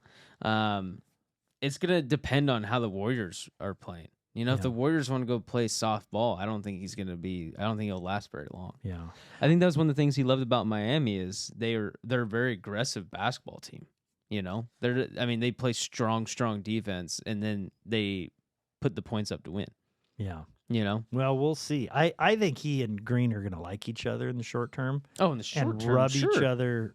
It's going to depend on how the Warriors are playing. You know, if the Warriors want to go play softball, I don't think he'll last very long. Yeah. I think that was one of the things he loved about Miami is they're a very aggressive basketball team. You know, they play strong defense, and then they put the points up to win. Yeah. You know? Well, we'll see. I think he and Green are going to like each other in the short term. Oh, in the short and term, rub sure. each other.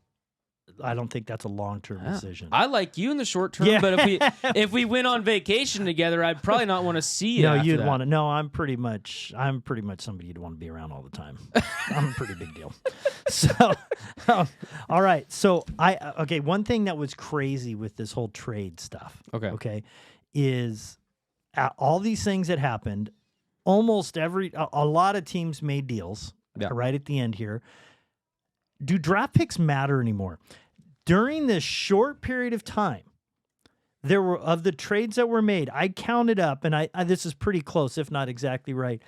I don't think that's a long-term decision. I like you in the short term, but if we went on vacation together, I'd probably not want to see you. No, after you'd that. want to. No, I'm pretty much somebody you'd want to be around all the time. I'm a pretty big deal. So, all right. So one thing that was crazy with this whole trade stuff. Okay, is all these things that happened. Almost a lot of teams made deals. Right at the end here. Do draft picks matter anymore? During this short period of time, there were of the trades that were made, I counted up, and I this is pretty close, if not exactly right.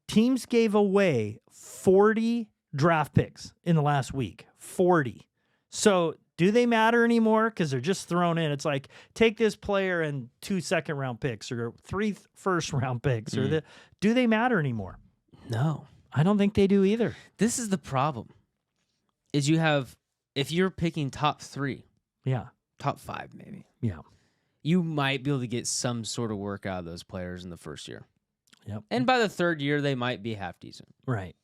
Teams gave away 40 draft picks in the last week. 40. So do they matter anymore? Because they're just thrown in. It's like, take this player and 2 second-round picks or 3 first-round picks. Do they matter anymore? No. I don't think they do either. This is the problem. Is if you're picking top 3, top 5 maybe, you might be able to get some sort of work out of those players in the first year. Yep. And by the third year, they might be half decent. Right.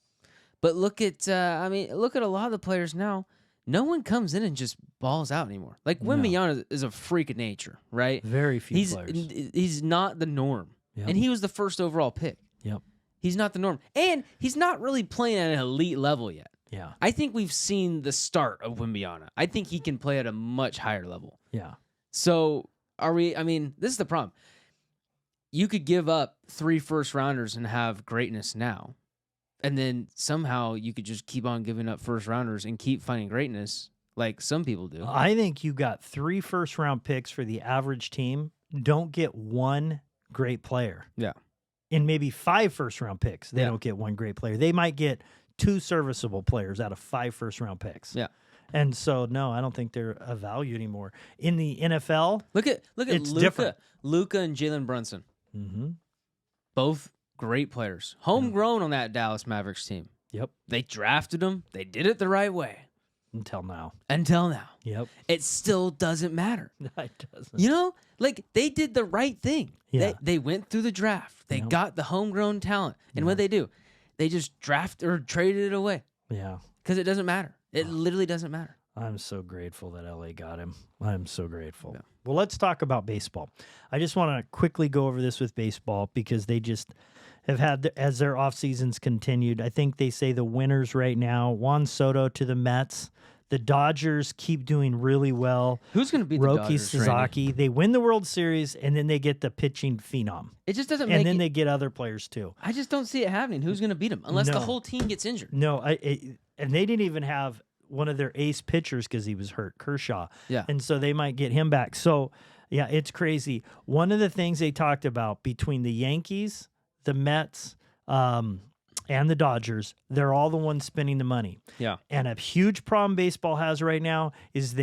But look at a lot of the players now. No one comes in and just balls out anymore. Like Wembanyama is a freak of nature, right? Very few players. He's not the norm, and he was the first overall pick. Yep. He's not the norm, and he's not really playing at an elite level yet. Yeah. I think we've seen the start of Wembanyama. I think he can play at a much higher level. Yeah. So this is the problem. You could give up 3 first-rounders and have greatness now, and then somehow you could just keep on giving up first-rounders and keep finding greatness like some people do. I think you got 3 first-round picks for the average team. Don't get 1 great player. Yeah. And maybe 5 first-round picks. They don't get 1 great player. They might get 2 serviceable players out of 5 first-round picks. Yeah. And so, no, I don't think they're of value anymore. In the NFL, look at it's different. Luka and Jalen Brunson. Mm-hmm. Both great players. Homegrown on that Dallas Mavericks team. Yep. They drafted them. They did it the right way. Until now. Yep. It still doesn't matter. It doesn't. You know, like they did the right thing. Yeah. They went through the draft. They got the homegrown talent. And what they do? They just draft or traded it away. Yeah. Because it doesn't matter. It literally doesn't matter. I'm so grateful that LA got him. I'm so grateful. Yeah. Well, let's talk about baseball. I just want to quickly go over this with baseball because they just have had, as their off seasons continued, I think they say the winners right now, Juan Soto to the Mets. The Dodgers keep doing really well. Who's going to beat the Roki Dodgers? Sasaki. Randy? They win the World Series, and then they get the pitching phenom. It just doesn't and then they get other players, too. I just don't see it happening. Who's going to beat them? Unless the whole team gets injured. No, and they didn't even have one of their ace pitchers because he was hurt, Kershaw. Yeah. And so they might get him back. So, yeah, it's crazy. One of the things they talked about between the Yankees, the Mets, and the Dodgers, they're all the ones spending the money. Yeah. And a huge problem baseball has right now is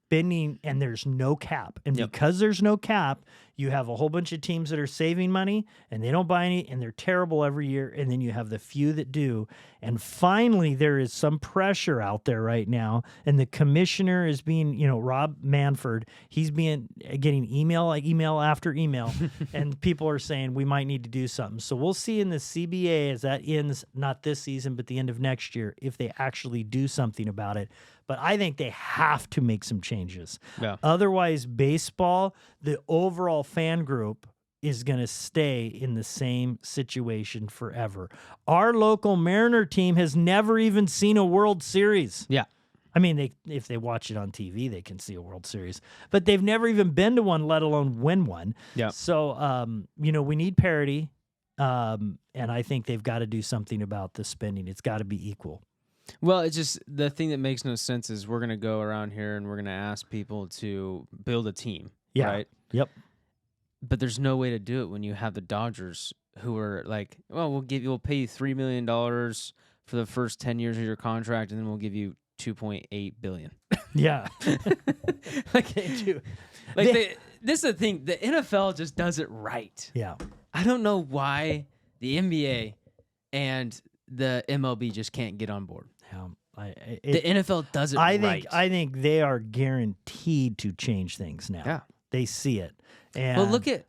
spending, and there's no cap. And Yep. because there's no cap, you have a whole bunch of teams that are saving money and they don't buy any, and they're terrible every year. And then you have the few that do. And finally, there is some pressure out there right now. And the commissioner is being, Rob Manford, he's getting email after email. And people are saying we might need to do something. So we'll see in the CBA as that ends, not this season, but the end of next year, if they actually do something about it. But I think they have to make some changes. Yeah. Otherwise, baseball, the overall fan group is going to stay in the same situation forever. Our local Mariner team has never even seen a World Series. Yeah. I mean, if they watch it on TV, they can see a World Series. But they've never even been to one, let alone win one. Yeah. So, we need parity. And I think they've got to do something about the spending. It's got to be equal. Well, it's just the thing that makes no sense is we're going to go around here and we're going to ask people to build a team, Yeah. right? Yep. But there's no way to do it when you have the Dodgers who are like, well, we'll pay you $3 million for the first 10 years of your contract, and then we'll give you $2.8 billion. Yeah. Like, They do. this is the thing. The NFL just does it right. Yeah. I don't know why the NBA and the MLB just can't get on board. The NFL does it right. I think they are guaranteed to change things now. Yeah. They see it. And Well, look at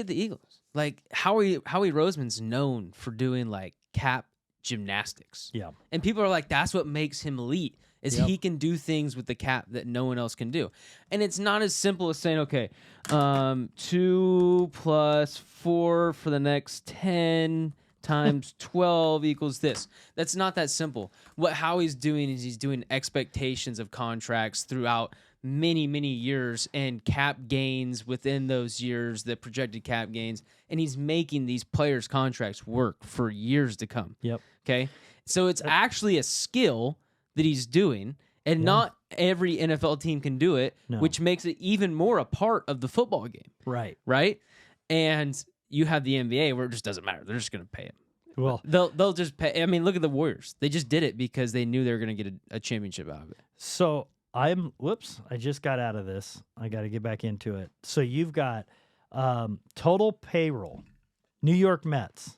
the Eagles. Like Howie Roseman's known for doing like cap gymnastics. Yeah. And people are like, that's what makes him elite, is Yep. he can do things with the cap that no one else can do. And it's not as simple as saying, okay, 2 + 4 for the next 10 times 12 equals this. That's not that simple. What Howie's doing is he's doing expectations of contracts throughout many, many years and cap gains within those years, the projected cap gains, and he's making these players' contracts work for years to come. Yep. Okay? So it's actually a skill that he's doing, and not every NFL team can do it, No. which makes it even more a part of the football game, Right. right? And you have the NBA where it just doesn't matter. They're just going to pay him. Well, They'll just pay. I mean, look at the Warriors. They just did it because they knew they were going to get a championship out of it. so I just got out of this. I got to get back into it. So you've got total payroll, New York Mets,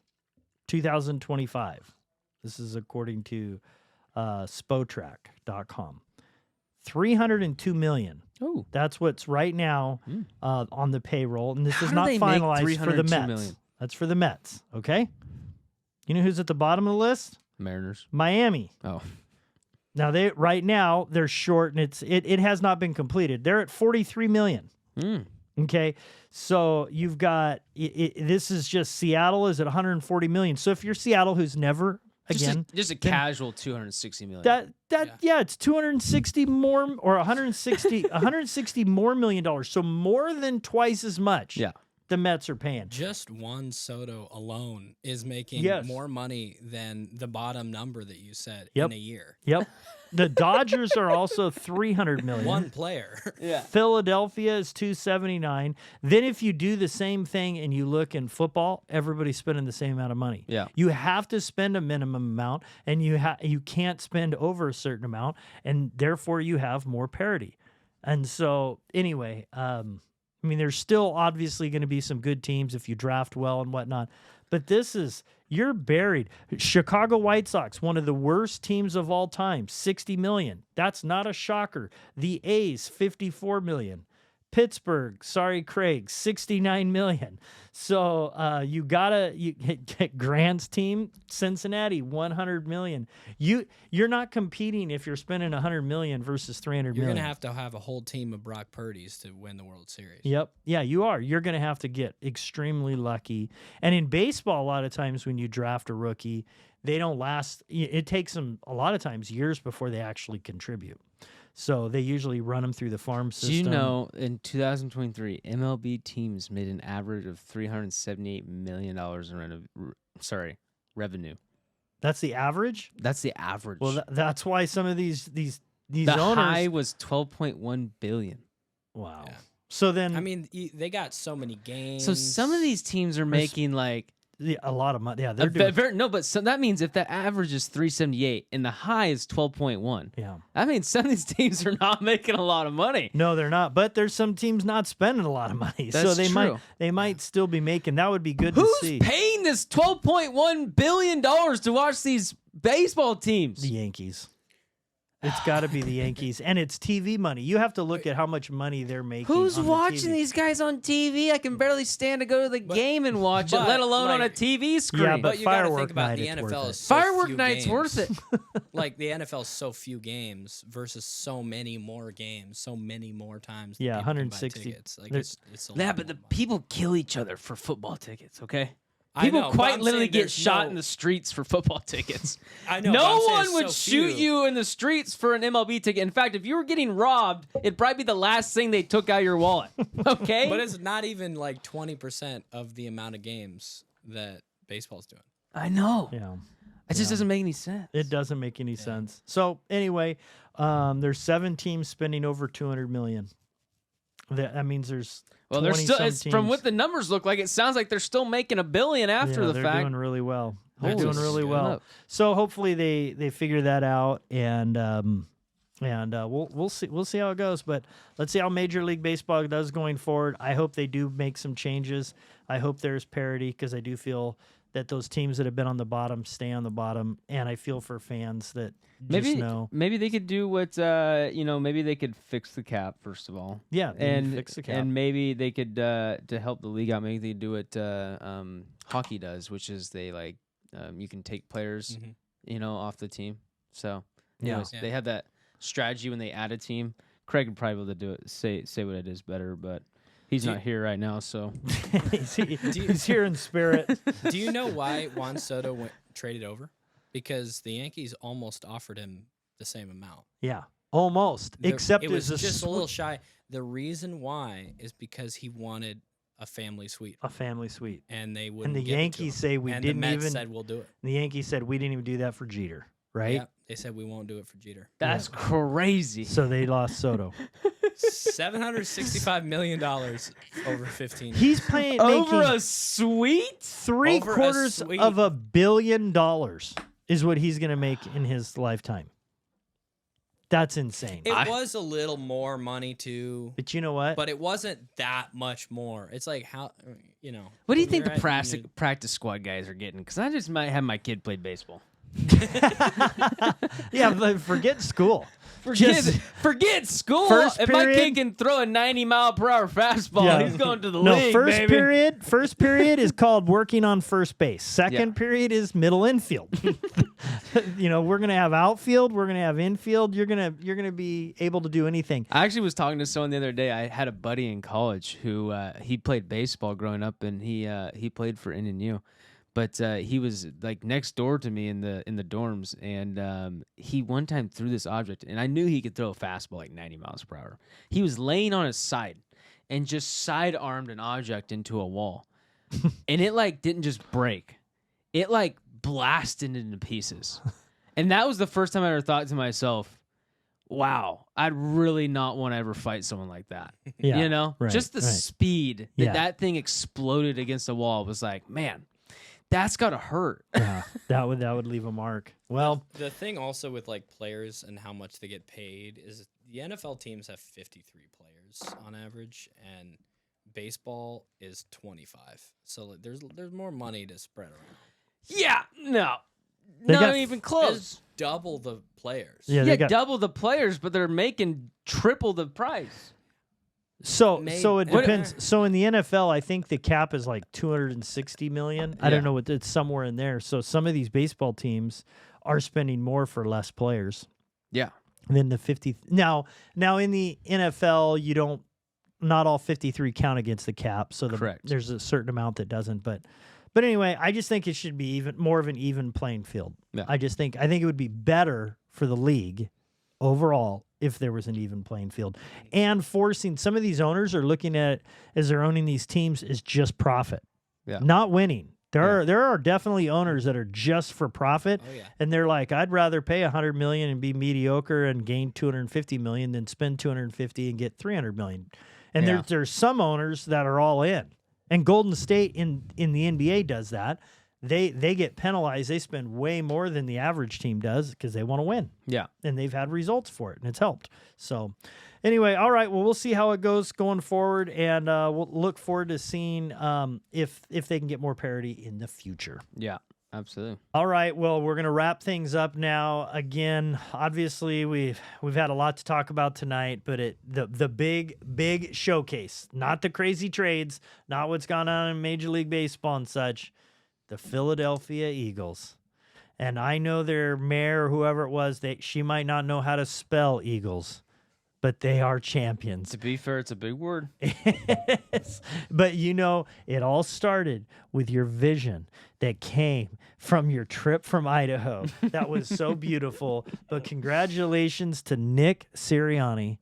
2025. This is according to Spotrac.com. $302 million. Oh, That's what's right now on the payroll, and this How is do not they make finalized for the $302 Mets. million? That's for the Mets, okay? You know who's at the bottom of the list? Mariners. Miami. Oh, Now they're short, and it has not been completed. They're at $43 million. Okay, so you've got this is just Seattle is at $140 million. So if you're Seattle, who's never just a casual $260 million. It's 260 more or 160 more million dollars. So more than twice as much. Yeah. The Mets are paying. Just Juan Soto alone is making more money than the bottom number that you said in a year. Yep. The Dodgers are also $300 million. One player. Yeah. Philadelphia is $279. Then if you do the same thing and you look in football, everybody's spending the same amount of money. Yeah. You have to spend a minimum amount, and you can't spend over a certain amount, and therefore you have more parity. And so anyway, I mean, there's still obviously going to be some good teams if you draft well and whatnot. But you're buried. Chicago White Sox, one of the worst teams of all time, $60 million. That's not a shocker. The A's, $54 million. Pittsburgh, sorry, Craig, $69 million. So you get Grant's team, Cincinnati, $100 million. You're not competing if you're spending $100 million versus $300 million. You're going to have a whole team of Brock Purdy's to win the World Series. Yep. Yeah, you are. You're going to have to get extremely lucky. And in baseball, a lot of times when you draft a rookie, they don't last. It takes them a lot of times years before they actually contribute. So they usually run them through the farm system. Do you know in 2023, MLB teams made an average of $378 million in revenue? That's the average? That's the average. Well, that's why some of these the owners. high was $12.1 billion. Wow. Yeah. So then, I mean, they got so many games. So some of these teams are making like a lot of money. Yeah, they're doing. But so that means if the average is 378 and the high is 12.1, Yeah, that means some of these teams are not making a lot of money. No, they're not. But there's some teams not spending a lot of money, so That's true. they might still be making. That would be good Who's to see. paying this $12.1 billion to watch these baseball teams? The Yankees. It's got to be the Yankees, and it's TV money. You have to look at how much money they're making. Who's on the watching TV. these guys on TV? I can barely stand to go to the game and watch it, but, let alone on a like- TV screen. Yeah, but But you got to firework think about night, the it's worth NFL it. is so Firework few night's games. worth it. Like the NFL is so few games versus so many more games, so many more times. that Yeah, people can buy 160. tickets. Like There's- it's a Yeah, lot but the more money. people kill each other for football tickets, okay? I People know, but quite I'm literally saying get there's shot no- in the streets for football tickets. I know. but No I'm saying one it's would so shoot few. you in the streets for an MLB ticket. In fact, if you were getting robbed, it'd probably be the last thing they took out of your wallet. Okay? But it's not even like 20% of the amount of games that baseball's doing. I know. Yeah. It just doesn't make any sense. It doesn't make any sense. So anyway, there's 7 teams spending over $200 million. That means there's Well, they're 20 still some it's, from teams. what the numbers look like. It sounds like they're still making $1 billion after Yeah, the they're fact. doing really well. They're Holy doing really well. smokes. So hopefully they figure that out, and we'll see how it goes. But let's see how Major League Baseball does going forward. I hope they do make some changes. I hope there's parity because I do feel that those teams that have been on the bottom stay on the bottom, and I feel for fans that just know. Maybe they could do what maybe they could fix the cap first of all. Yeah, they need to and fix the cap. and maybe they could to help the league out. Maybe they do what hockey does, which is they you can take players off the team. So anyways, Yeah. they have that strategy when they add a team. Craig would probably be able to do it. Say what it is better, but he's not here right now. So he's here in spirit. Do you know why Juan Soto traded over? Because the Yankees almost offered him the same amount. Yeah, almost. Except it was it's just a little shy. The reason why is because he wanted a family suite, a family suite. and they wouldn't. And the give it to Yankees him. say we and didn't the Mets even. said we'll do it. The Yankees said we didn't even do that for Jeter, right? Yeah, they said we won't do it for Jeter. that's crazy. So they lost Soto. $765 million over 15 years. He's playing Over making a suite? $750 suite. of $1 billion is what he's going to make in his lifetime. That's insane. It was a little more money too, But you know what? but it wasn't that much more. It's like how What do you when think you're the at practice squad guys are getting? Because I just might have my kid play baseball. Yeah, but forget school. Forget school. First If my period- kid can throw a 90-mile-per-hour fastball, Yeah. he's going to the No, league, first baby. period is called working on first base. Second Yeah. period is middle infield. We're gonna have outfield. We're gonna have infield. You're gonna be able to do anything. I actually was talking to someone the other day. I had a buddy in college who he played baseball growing up, and he played for NNU. But he was like next door to me in the dorms, and he one time threw this object, and I knew he could throw a fastball like 90 miles per hour. He was laying on his side and just side-armed an object into a wall, and it didn't just break, it blasted into pieces. And that was the first time I ever thought to myself, wow, I'd really not want to ever fight someone like that. Yeah, right, Just the right. speed that Yeah. that thing exploded against the wall was like, man, that's got to hurt. Yeah, that would leave a mark. Well, The thing also with players and how much they get paid is the NFL teams have 53 players on average, and baseball is 25. So there's more money to spread around. Yeah, no. They Not got- even close. It's double the players. yeah, Yeah, they got double the players, but they're making triple the price. so Maybe. so it What- depends. So in the NFL, I think the cap is like 260 million. I Yeah. don't know what it's somewhere in there. So some of these baseball teams are spending more for less players. Yeah. Than the 50. Now in the NFL, not all 53 count against the cap. So Correct. there's a certain amount that doesn't. But anyway, I just think it should be even more of an even playing field. Yeah. I think it would be better for the league overall if there was an even playing field, and forcing some of these owners are looking at as they're owning these teams is just profit, Yeah. not winning. There are definitely owners that are just for profit. Oh, yeah. And they're like, I'd rather pay $100 million and be mediocre and gain $250 million than spend $250 and get $300 million. And Yeah. there's some owners that are all in. And Golden State in the NBA does that. They get penalized. They spend way more than the average team does because they want to win. Yeah. And they've had results for it, and it's helped. So anyway, all right, well, we'll see how it goes going forward, and we'll look forward to seeing if they can get more parity in the future. Yeah, absolutely. All right, well, we're going to wrap things up now. Again, obviously, we've had a lot to talk about tonight, but the big showcase, not the crazy trades, not what's gone on in Major League Baseball and such, the Philadelphia Eagles. And I know their mayor or whoever it was, she might not know how to spell Eagles, but they are champions. To be fair, it's a big word. But it all started with your vision that came from your trip from Idaho. That was so beautiful. But congratulations to Nick Sirianni,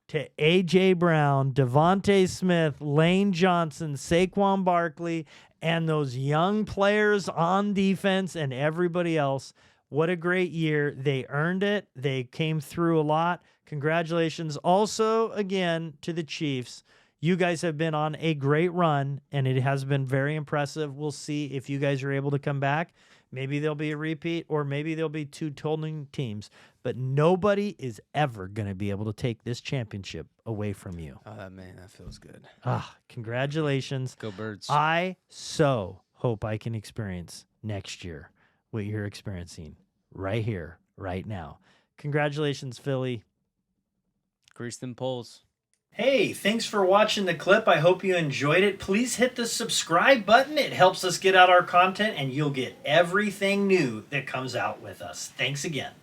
to A.J. Brown, Devontae Smith, Lane Johnson, Saquon Barkley, and those young players on defense and everybody else. What a great year. They earned it. They came through a lot. Congratulations also, again, to the Chiefs. You guys have been on a great run, and it has been very impressive. We'll see if you guys are able to come back. Maybe there'll be a repeat, or maybe there'll be two totaling teams. But nobody is ever going to be able to take this championship away from you. Oh, man, that feels good. Congratulations. Go Birds. I so hope I can experience next year what you're experiencing right here, right now. Congratulations, Philly. Grease them poles. Hey, thanks for watching the clip. I hope you enjoyed it. Please hit the subscribe button. It helps us get out our content, and you'll get everything new that comes out with us. Thanks again.